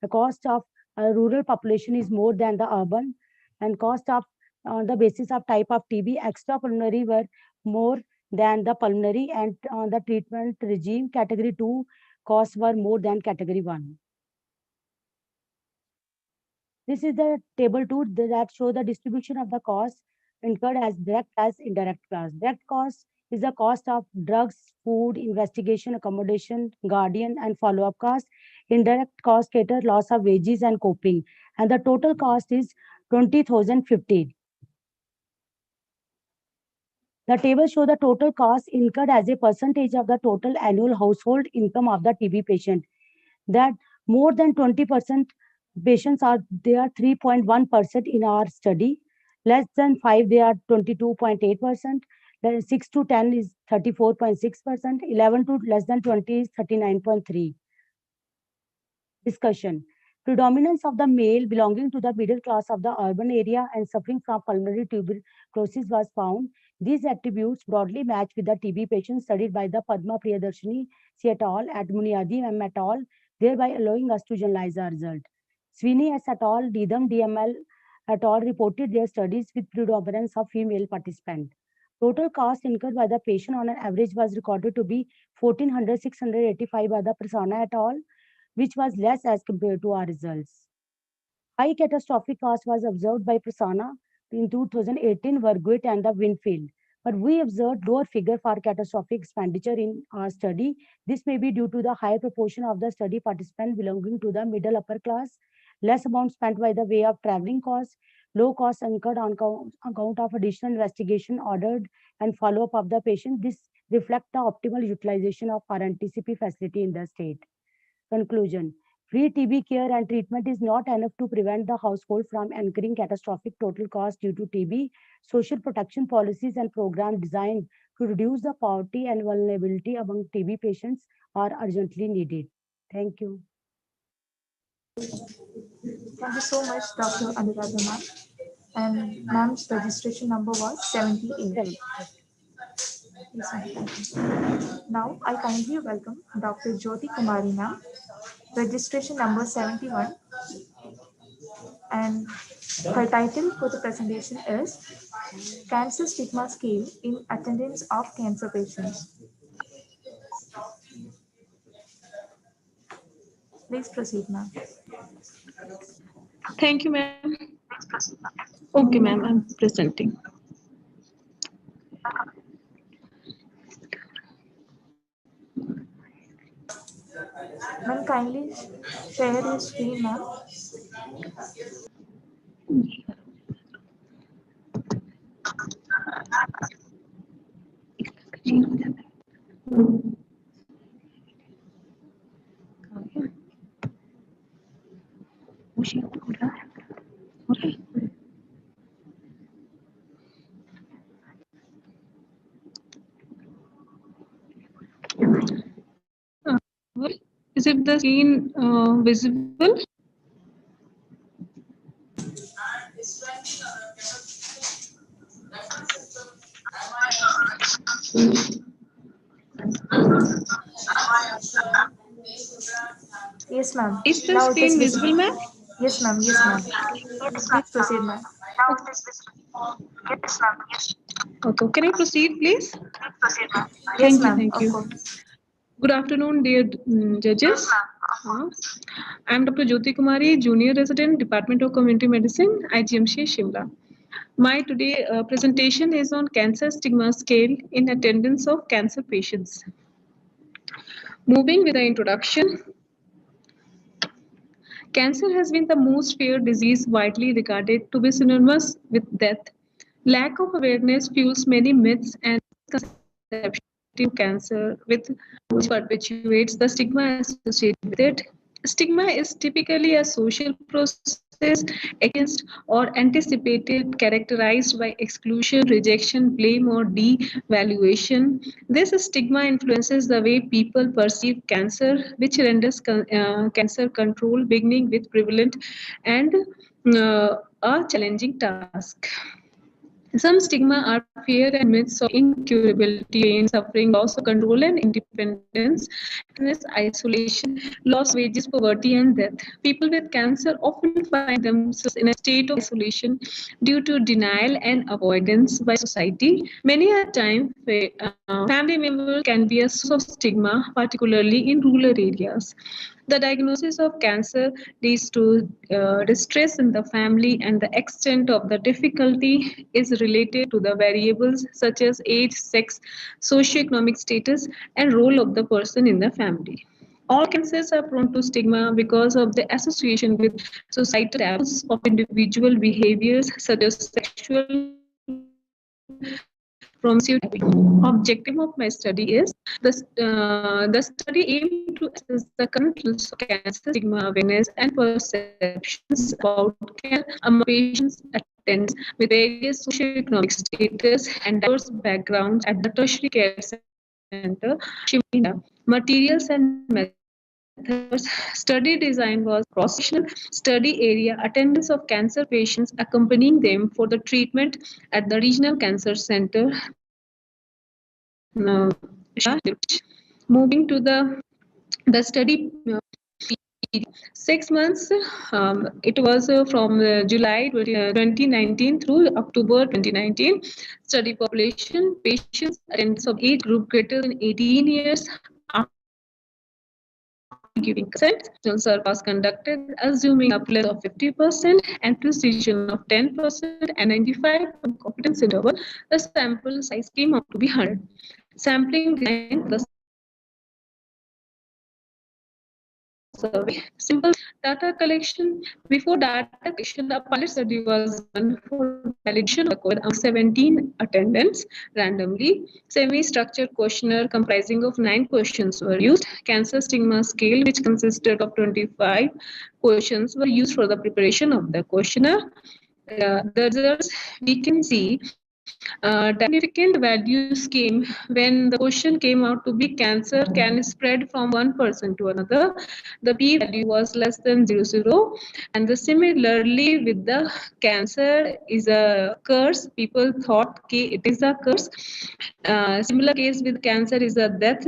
The cost of rural population is more than the urban, and cost of on the basis of type of TB, extrapulmonary were more than the pulmonary, and the treatment regime category 2 costs were more than category 1. This is the table 2 that show the distribution of the costs incurred as direct as indirect costs. Direct cost is the cost of drugs, food, investigation, accommodation, guardian, and follow-up cost. Indirect cost cater loss of wages and coping, and the total cost is 20,050. The table shows the total cost incurred as a percentage of the total annual household income of the TB patient. That more than 20% patients are, they are 3.1% in our study. Less than 5, they are 22.8%. Then 6 to 10 is 34.6%. 11 to less than 20 is 39.3%. Discussion. Predominance of the male belonging to the middle class of the urban area and suffering from pulmonary tuberculosis was found. These attributes broadly match with the TB patients studied by the Padma Priyadarshini et al. At Muniadi and et al., thereby allowing us to generalize the result. Sweeney et al., Didham, DML et al. Reported their studies with predominance of female participants. Total cost incurred by the patient on an average was recorded to be 14,685 by the Prasanna et al., which was less as compared to our results. High catastrophic cost was observed by Prasanna in 2018, Verguit and the Winfield. But we observed lower figure for catastrophic expenditure in our study. This may be due to the higher proportion of the study participants belonging to the middle upper class, less amount spent by the way of traveling costs, low costs incurred on account of additional investigation ordered and follow-up of the patient. This reflects the optimal utilization of our NTCP facility in the state. Conclusion. Free TB care and treatment is not enough to prevent the household from incurring catastrophic total cost due to TB. Social protection policies and programs designed to reduce the poverty and vulnerability among TB patients are urgently needed. Thank you. Thank you so much, Dr. Anuradha ma'am. And ma'am's registration number was 78. Yes, ma'am. Now, I kindly welcome Dr. Jyoti Kumari ma'am, registration number 71. And her title for the presentation is Cancer Stigma Scale in Attendance of Cancer Patients. Please proceed, ma'am. Thank you, ma'am. Okay, ma'am, I'm presenting. Ma'am, kindly share your screen, ma'am. Is it the screen visible? Yes, ma'am. Is the Now it is screen visible, ma'am? Yes, ma'am. Yes, ma'am. Please proceed, ma'am. Okay, can I proceed, please? Yes, Thank you, ma'am. thank Of you. course. Good afternoon, dear judges. I am Dr. Jyoti Kumari, Junior Resident, Department of Community Medicine, IGMC, Shimla. My today presentation is on cancer stigma scale in attendance of cancer patients. Moving with the introduction, cancer has been the most feared disease widely regarded to be synonymous with death. Lack of awareness fuels many myths and misconceptions of cancer, which perpetuates the stigma associated with it. Stigma is typically a social process against or anticipated, characterized by exclusion, rejection, blame, or devaluation. This stigma influences the way people perceive cancer, which renders cancer control beginning with prevalent and a challenging task. Some stigma are fear and myths of incurability, pain, suffering, loss of control and independence, illness, isolation, loss of wages, poverty, and death. People with cancer often find themselves in a state of isolation due to denial and avoidance by society. Many a time, family members can be a source of stigma, particularly in rural areas. The diagnosis of cancer leads to distress in the family, and the extent of the difficulty is related to the variables such as age, sex, socioeconomic status, and role of the person in the family. All cancers are prone to stigma because of the association with societal taboos of individual behaviors such as sexual promiscuity. Objective of my study is the study aimed to assess the current levels of cancer stigma awareness and perceptions about cancer among patients attendants with various socioeconomic status and diverse backgrounds at the tertiary care center Shimla, Materials and methods. Study design was cross-sectional study area, attendance of cancer patients accompanying them for the treatment at the regional cancer center, moving to the study 6 months. It was from July 2019 through October 2019. Study population, patients, attendance of age group greater than 18 years after giving consent. Regional survey was conducted assuming a plus of 50% and precision of 10% and 95% confidence interval. The sample size came out to be 100. Sampling design, the survey. Simple data collection. Before data collection, a pilot study was done for validation of the code among 17 attendants randomly. Semi-structured questionnaire comprising of 9 questions were used. Cancer stigma scale, which consisted of 25 questions, were used for the preparation of the questionnaire. The results we can see significant values came when the question came out to be cancer can spread from one person to another. The p-value was less than 0.0, and the similarly with the cancer is a curse. People thought it is a curse. Similar case with cancer is a death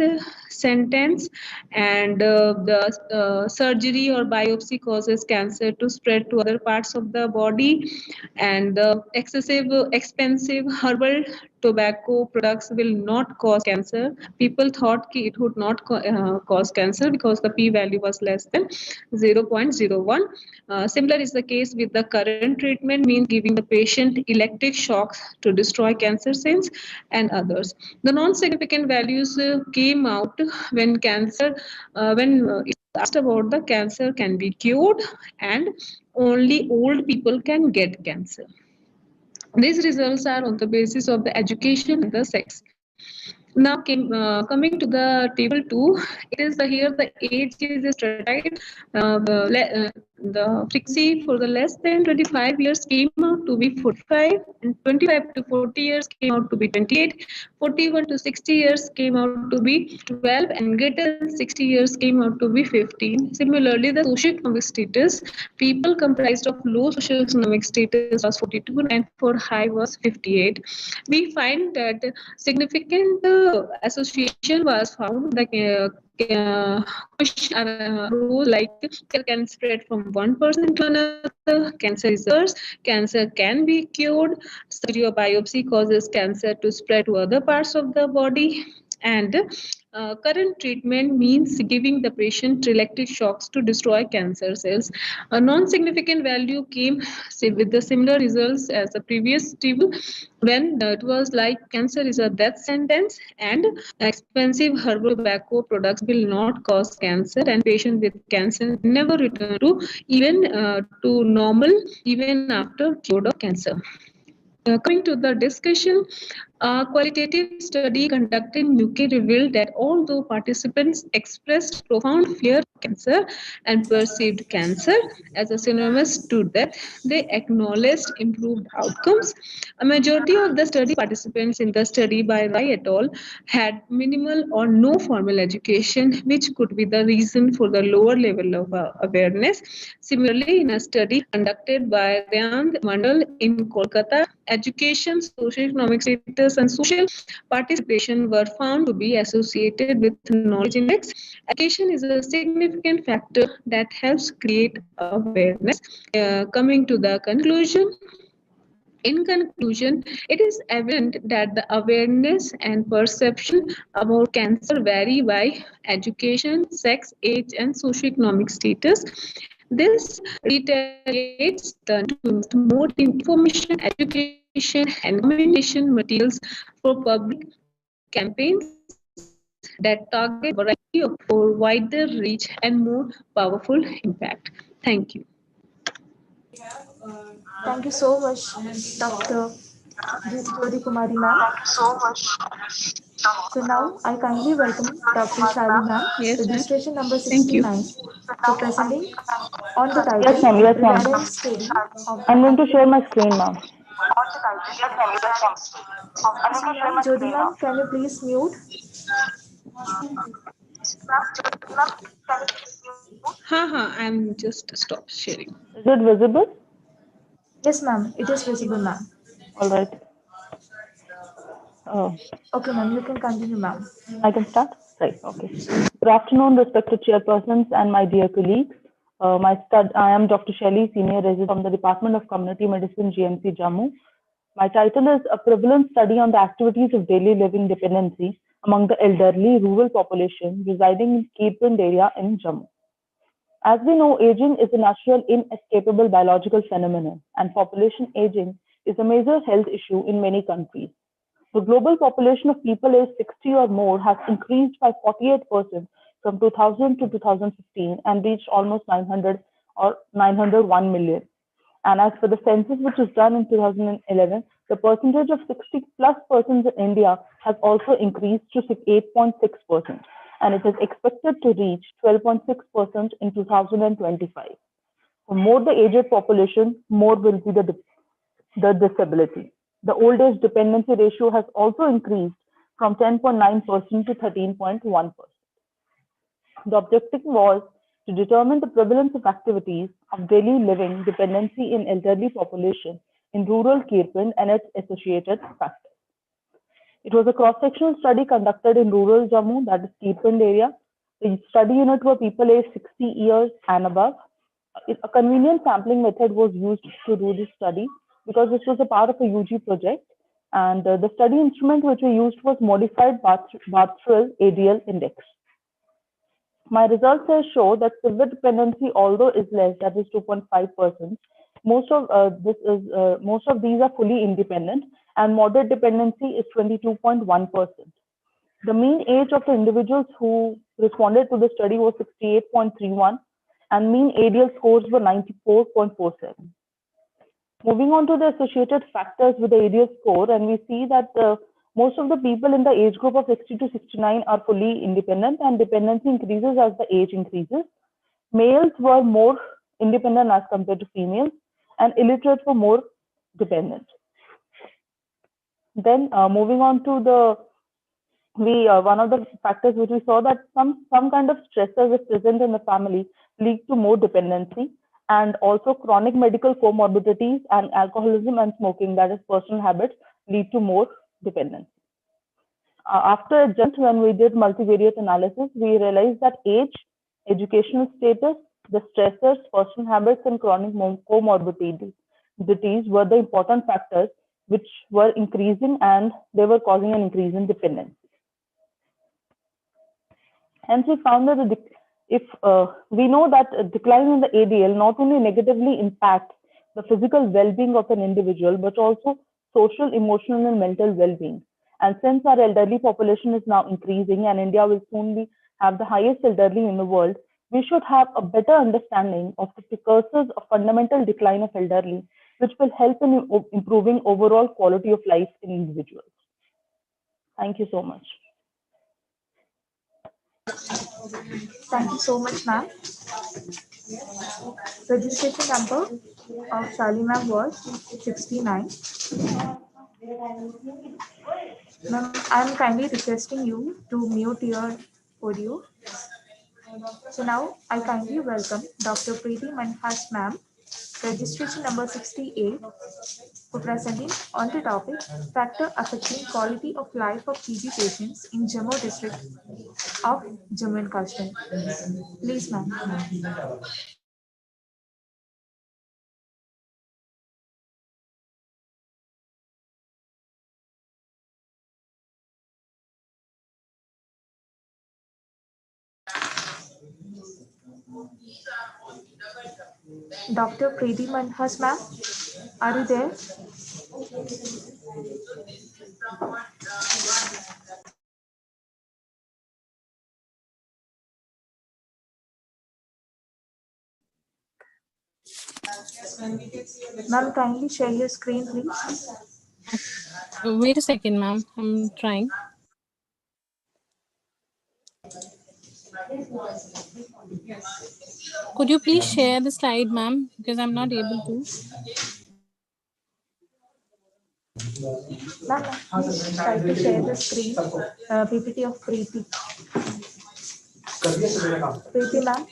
sentence, and the surgery or biopsy causes cancer to spread to other parts of the body, and the excessive expensive herbal tobacco products will not cause cancer. People thought it would not cause cancer because the p-value was less than 0.01. Similar is the case with the current treatment, means giving the patient electric shocks to destroy cancer cells and others. The non-significant values came out when it asked about the cancer can be cured and only old people can get cancer. These results are on the basis of the education and the sex. Now, coming to the table 2, it is here the age is stratified. The frequency for the less than 25 years came out to be 45, and 25 to 40 years came out to be 28, 41 to 60 years came out to be 12, and greater than 60 years came out to be 15. Similarly, the socioeconomic status, people comprised of low socioeconomic status was 42, and for high was 58. We find that significant association was found. The question arose like cancer can spread from one person to another, cancer is a curse, cancer can be cured, surgery or biopsy causes cancer to spread to other parts of the body, and current treatment means giving the patient electric shocks to destroy cancer cells. A non-significant value came with the similar results as the previous table, when it was like cancer is a death sentence and expensive herbal tobacco products will not cause cancer, and patients with cancer never return to even to normal even after cured of cancer. Coming to the discussion, A qualitative study conducted in UK revealed that although participants expressed profound fear of cancer and perceived cancer as a synonymous to death, they acknowledged improved outcomes. A majority of the study participants in the study by Rai et al. Had minimal or no formal education, which could be the reason for the lower level of awareness. Similarly, in a study conducted by Ryand Mandal in Kolkata, education, socioeconomic status, and social participation were found to be associated with knowledge index. Education is a significant factor that helps create awareness. Coming to the conclusion, in conclusion, it is evident that the awareness and perception about cancer vary by education, sex, age, and socioeconomic status. This reiterates the need to invest more in information, education, and communication materials for public campaigns that target a variety of for wider reach and more powerful impact. Thank you. Thank you so much, Dr. Jyoti Kumari ma'am. So now I kindly welcome Dr. Shali ma'am, Yes, ma'am. registration number Thank you. 69, for presenting on the title Yes, ma'am. Yes, ma'am. Relevant Study of I'm going to share my screen, ma'am. Ma'am. Jyoti ma'am, can you please mute? I'm just stop sharing. Is it visible? Yes, ma'am. It is visible, ma'am. All right. Okay, ma'am. You can continue, ma'am. I can start? Right. Okay. Good afternoon, respected chairpersons and my dear colleagues. I am Dr. Shelley, senior resident from the Department of Community Medicine, GMC Jammu. My title is A Prevalent Study on the Activities of Daily Living Dependency among the Elderly Rural Population residing in Kirpund area in Jammu. As we know, aging is a natural, inescapable biological phenomenon, and population aging is a major health issue in many countries. The global population of people aged 60 or more has increased by 48% from 2000 to 2015 and reached almost 900 or 901 million. And as for the census, which was done in 2011, the percentage of 60 plus persons in India has also increased to 8.6%, and it is expected to reach 12.6% in 2025. For more the aged population, more will be the disability. The old age dependency ratio has also increased from 10.9% to 13.1%. The objective was to determine the prevalence of activities of daily living dependency in elderly population in rural Kirpund and its associated factors. It was a cross-sectional study conducted in rural Jammu, that is Kirpund area. The study unit were people aged 60 years and above. A convenient sampling method was used to do this study because this was a part of a UG project, and the study instrument which we used was modified Bartrell ADL index. My results here show that severe dependency, although is less, that is 2.5%, most of these are fully independent, and moderate dependency is 22.1%. The mean age of the individuals who responded to the study was 68.31, and mean ADL scores were 94.47. Moving on to the associated factors with the ADL score, and we see that most of the people in the age group of 60 to 69 are fully independent, and dependency increases as the age increases. Males were more independent as compared to females, and illiterate were more dependent. Then moving on to the one of the factors which we saw that some kind of stressors is present in the family lead to more dependency, and also chronic medical comorbidities and alcoholism and smoking, that is personal habits, lead to more dependency. After adjust, when we did multivariate analysis, we realized that age, educational status, the stressors, personal habits, and chronic comorbidities were the important factors which were increasing, and they were causing an increase in dependency. Hence, we found that if we know that a decline in the ADL not only negatively impacts the physical well-being of an individual, but also social, emotional, and mental well-being. And since our elderly population is now increasing, and India will soon have the highest elderly in the world, we should have a better understanding of the precursors of fundamental decline of elderly, which will help in improving overall quality of life in individuals. Thank you so much. Thank you so much, ma'am. Registration number of Shalimar was 69. Ma'am, I am kindly requesting you to mute your audio. So now I kindly welcome Dr. Preeti Manhas, ma'am, registration number 68, for presenting on the topic factor affecting quality of life of PG patients in Jammu district of Jammu and Kashmir. Please, ma'am. Dr. Preeti Manhas, ma'am, are you there? Ma'am, kindly share your screen, please. Wait a second, ma'am. I'm trying. Could you please share the slide, ma'am? Because I'm not able to. Ma'am, please try to share the screen, PPT of Preeti. Preeti, ma'am.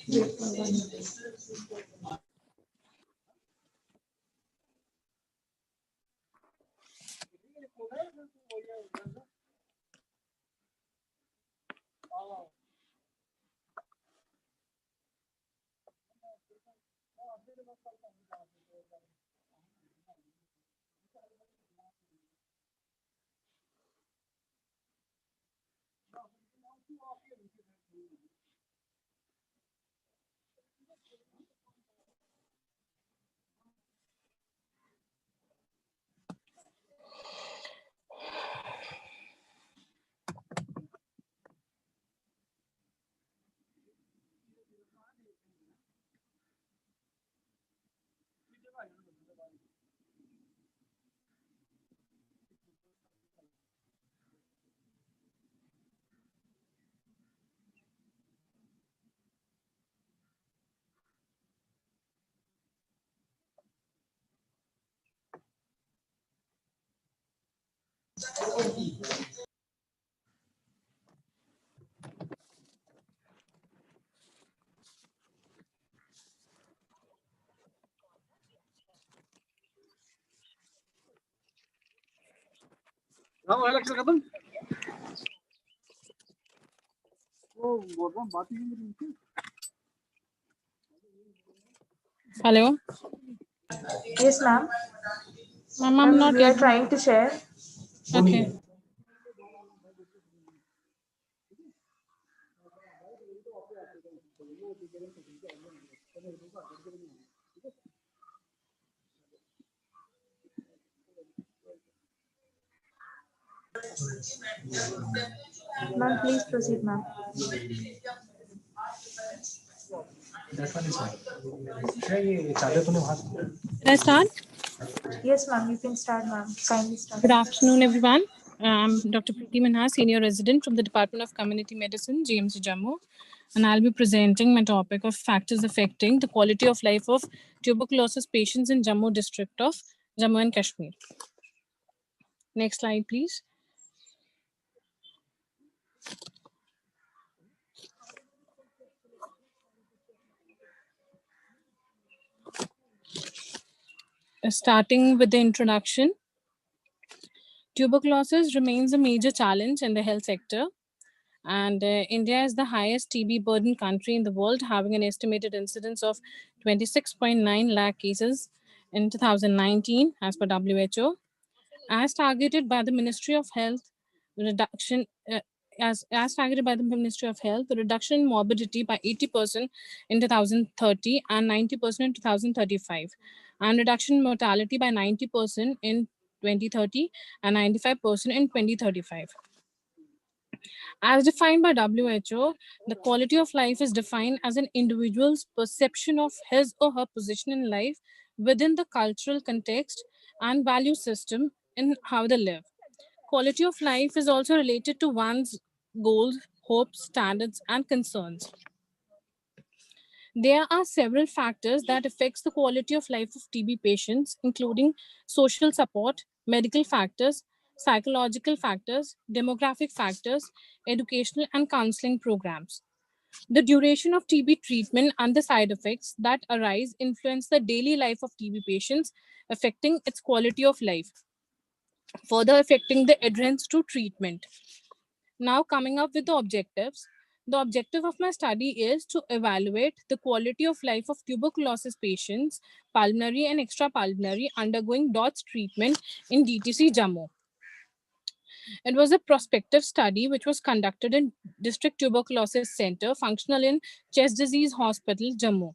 Hello? Yes, ma'am. Ma'am, I'm not We are able. trying to share. Okay. Ma'am, please proceed, ma'am. That one is fine. ये चादर तूने वहाँ से- Can I start? Yes, ma'am, you can start, ma'am. Kindly start. Good afternoon, everyone. I'm Dr. Preeti Manhas, Senior Resident from the Department of Community Medicine, GMC Jammu, and I'll be presenting my topic of factors affecting the quality of life of tuberculosis patients in Jammu district of Jammu and Kashmir. Next slide, please. Starting with the introduction, tuberculosis remains a major challenge in the health sector, and India is the highest TB burden country in the world, having an estimated incidence of 26.9 lakh cases in 2019 as per WHO, as targeted by the Ministry of Health. Reduction as targeted by the Ministry of Health, the reduction in morbidity by 80% in 2030 and 90% in 2035, and reduction in mortality by 90% in 2030 and 95% in 2035. As defined by WHO, the quality of life is defined as an individual's perception of his or her position in life within the cultural context and value system in how they live. Quality of life is also related to one's goals, hopes, standards, and concerns. There are several factors that affects the quality of life of TB patients, including social support, medical factors, psychological factors, demographic factors, educational and counseling programs. The duration of TB treatment and the side effects that arise influence the daily life of TB patients, affecting its quality of life, further affecting the adherence to treatment. Now, coming up with the objectives. The objective of my study is to evaluate the quality of life of tuberculosis patients, pulmonary and extrapulmonary, undergoing DOTS treatment in DTC Jammu. It was a prospective study which was conducted in District Tuberculosis Center, functional in Chest Disease Hospital, Jammu.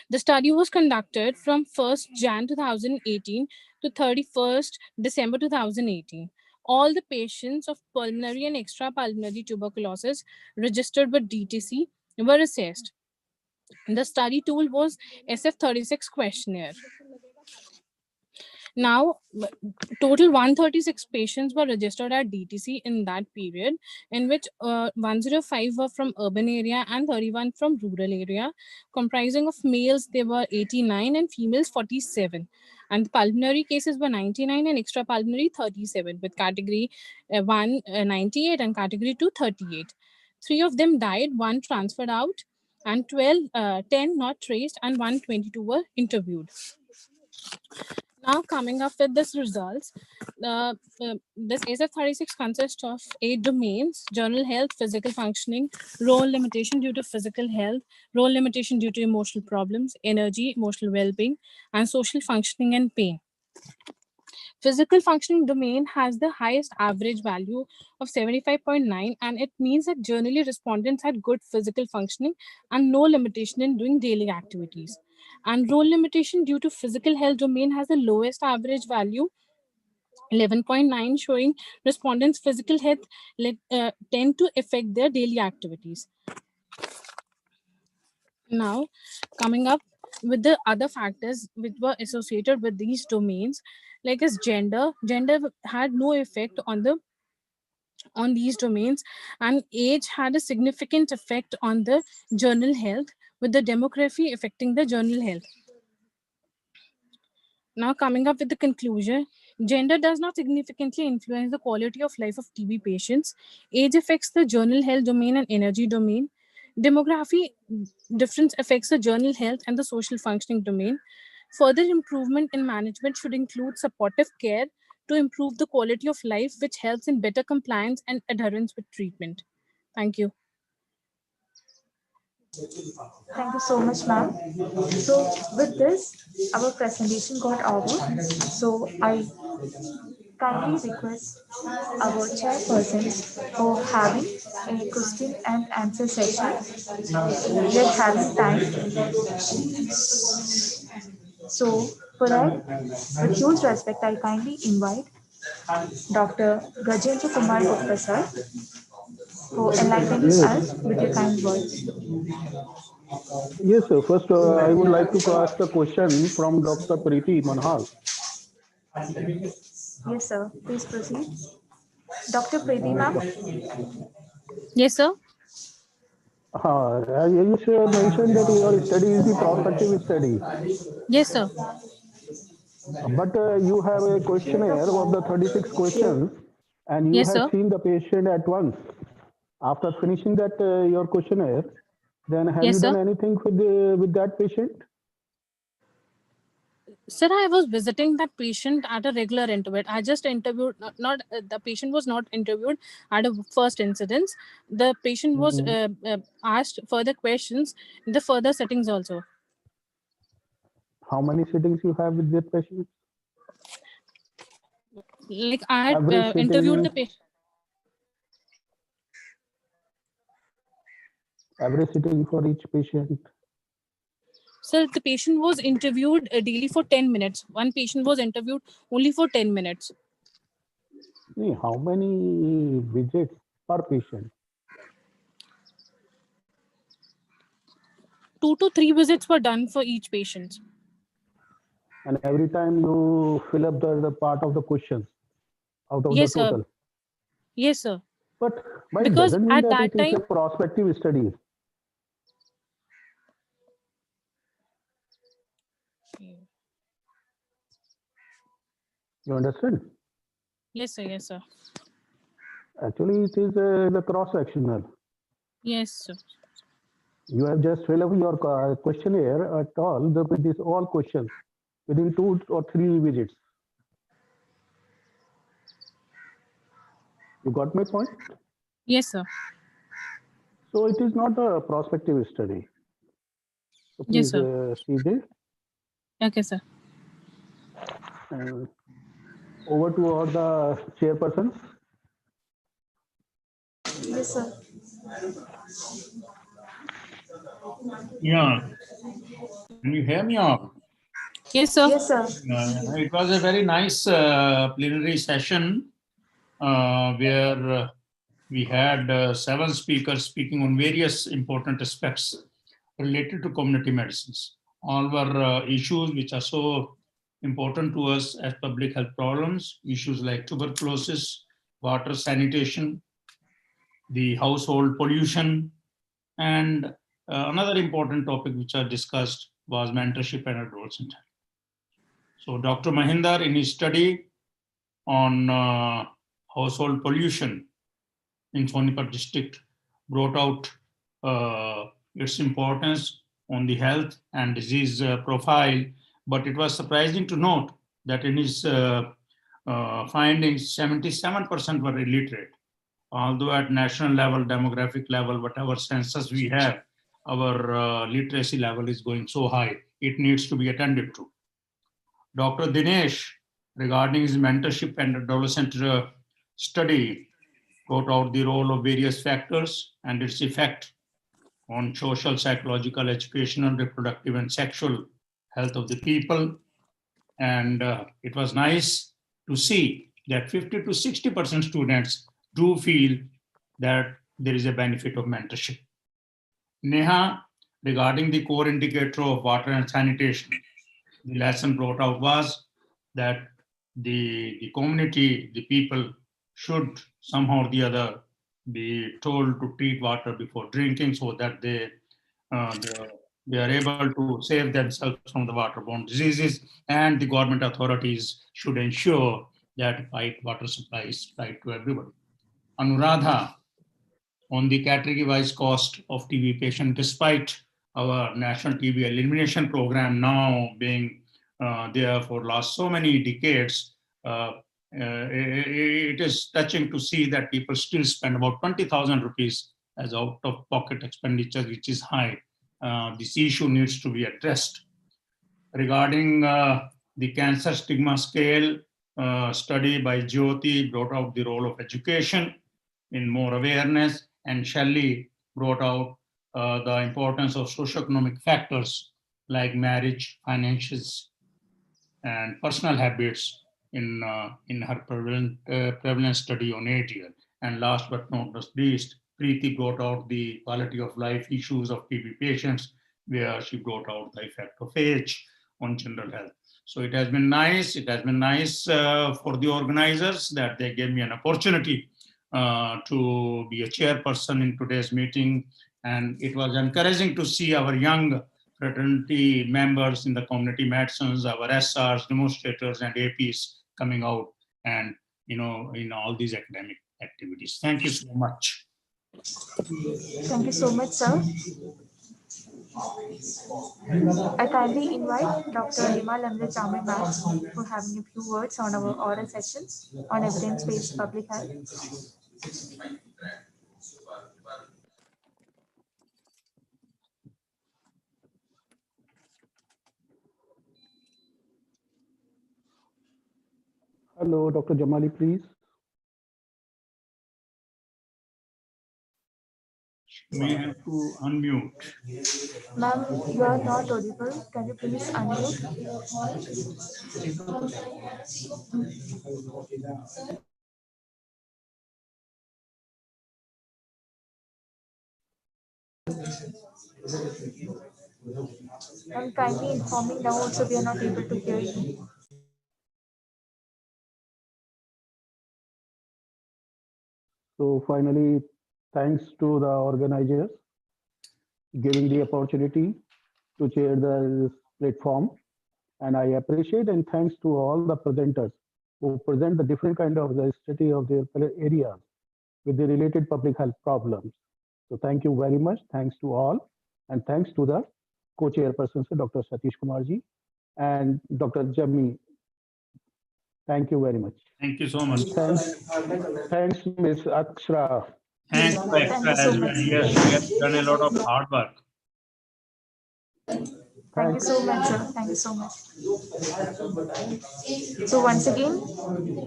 The study was conducted from 1st Jan 2018 to 31st December 2018. All the patients of pulmonary and extrapulmonary tuberculosis registered with DTC were assessed. The study tool was SF36 questionnaire. Now, total 136 patients were registered at DTC in that period, in which 105 were from urban area and 31 from rural area. Comprising of males, there were 89 and females 47. And the pulmonary cases were 99 and extrapulmonary 37, with category 1 98 and category 2 38. 3 of them died, 1 transferred out, and 10 not traced, and 122 were interviewed. Now, coming up with this results, this SF36 consists of 8 domains: general health, physical functioning, role limitation due to physical health, role limitation due to emotional problems, energy, emotional well-being, and social functioning and pain. Physical functioning domain has the highest average value of 75.9, and it means that generally respondents had good physical functioning and no limitation in doing daily activities. And role limitation due to physical health domain has the lowest average value, 11.9, showing respondents' physical health tend to affect their daily activities. Now, coming up with the other factors which were associated with these domains, like as gender had no effect on these domains, and age had a significant effect on the general health, with the demography affecting the general health. Now, coming up with the conclusion, gender does not significantly influence the quality of life of TB patients. Age affects the general health domain and energy domain. Demography difference affects the general health and the social functioning domain. Further improvement in management should include supportive care to improve the quality of life, which helps in better compliance and adherence with treatment. Thank you. Thank you so much, ma'am. So with this, our presentation got over. So I kindly request our chairpersons for having a question and answer session. We are having time. So for that, with huge respect, I kindly invite Dr. Gajendra Kumar Gupta sir for enlightening us with your kind words. Yes, sir. First, I would like to ask a question from Dr. Preeti Manhal. Yes, sir. Please proceed. Dr. Preeti, ma'am. Yes, sir. You mentioned that your study is the prospective study. Yes, sir. But you have a questionnaire of the 36 questions, and you Yes, have sir. seen the patient at once. After finishing that your questionnaire, then have Yes, you sir. done anything with that patient? Sir, I was visiting that patient at a regular interview. I just interviewed, not the patient was not interviewed at a first incidence. The patient was asked further questions in the further settings also. How many sittings you have with that patient? Like I had Average interviewed the sitting, patient. average sitting for each patient. So the patient was interviewed daily for 10 minutes. One patient was interviewed only for 10 minutes. How many visits per patient? 2 to 3 visits were done for each patient. And every time you fill up the part of the questions. out of the Yes, sir. total. Yes, sir. But it Because doesn't mean at that that it is a time, prospective study. You understand? yes, sir. Yes, sir. Actually, it is the cross-sectional. Yes, sir. You have just fill up your questionnaire at all, this all questions within 2 or 3 visits. You got my point? Yes, sir. So it is not a prospective study. So Yes, please sir. see this. Okay, sir. Over to all the chairpersons. Yes, sir. Yeah. Can you hear me all? Yes, sir. Yes, sir. It was a very nice plenary session where we had 7 speakers speaking on various important aspects related to community medicines. All were issues which are so important to us as public health problems, issues like tuberculosis, water sanitation, the household pollution, and another important topic which I discussed was mentorship and adolescent health. So Dr. Mahinder, in his study on household pollution in Sonipat district, brought out its importance on the health and disease profile. But it was surprising to note that in his findings, 77% were illiterate. Although at national level, demographic level, whatever census we have, our literacy level is going so high, it needs to be attended to. Dr. Dinesh, regarding his mentorship and adolescent study, brought out the role of various factors and its effect on social, psychological, educational, reproductive, and sexual health of the people. And it was nice to see that 50 to 60% students do feel that there is a benefit of mentorship. Neha, regarding the core indicator of water and sanitation, the lesson brought out was that the community, the people should somehow or the other be told to treat water before drinking so that they are able to save themselves from the waterborne diseases, and the government authorities should ensure that water supply is supplied to everybody. Anuradha, on the category-wise cost of TB patient, despite our national TB elimination program now being there for last so many decades, it is touching to see that people still spend about 20,000 rupees as out-of-pocket expenditure, which is high. This issue needs to be addressed. Regarding the cancer stigma scale study by Jyoti brought out the role of education in more awareness, and Shelley brought out the importance of socioeconomic factors like marriage, finances, and personal habits in her prevalence study on AGL. And last but not least, Preeti brought out the quality of life issues of TB patients, where she brought out the effect of age on general health. So it has been nice. It has been nice for the organizers that they gave me an opportunity to be a chairperson in today's meeting. And it was encouraging to see our young fraternity members in the community medicines, our SRs, demonstrators, and APs coming out and, in all these academic activities. Thank you so much. Thank you so much, sir. I kindly invite Dr. Hima Lamle Chame ma'am for having a few words on our oral sessions on evidence-based public health. Hello, Dr. Jamali, please. May I have to unmute? Ma'am, you are not audible. Can you please unmute? I'm kindly informing now also we are not able to hear you. So finally, thanks to the organizers giving the opportunity to chair the platform. And I appreciate and thanks to all the presenters who present the different kind of the study of their areas with the related public health problems. So thank you very much. Thanks to all. And thanks to the co-chairperson, Dr. Satish Kumarji and Dr. Jammi. Thank you very much. Thank you so much. Thanks, Ms. Akshra. Thanks to Extra as well. Yes, we have done a lot of hard work. Thank you so much, sir. Thank you so much. So once again,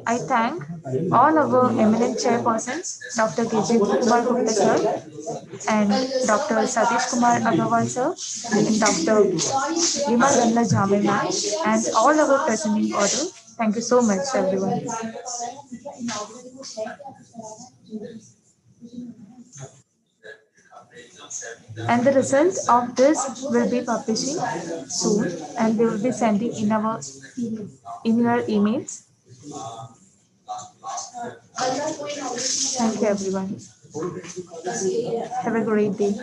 I thank all our eminent chairpersons, Dr. K.J. Kumar Gupta sir, and Dr. Satish Kumar Agarwal sir, and Dr. Rima Ganla Jame ma'am, and all our present in order. Thank you so much, everyone. And the result of this will be publishing soon, and we will be sending in your emails. Thank you, everyone. Have a great day.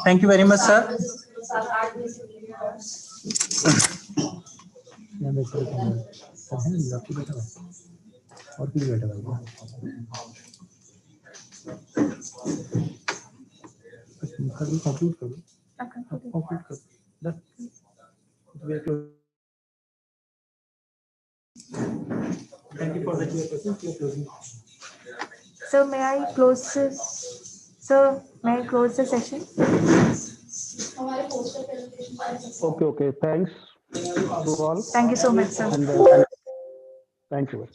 Thank you very much, sir. Thank you for the chairperson. So may I close this? So may I close the session? Okay. Thanks to all. Thank you so much, sir. And, thank you.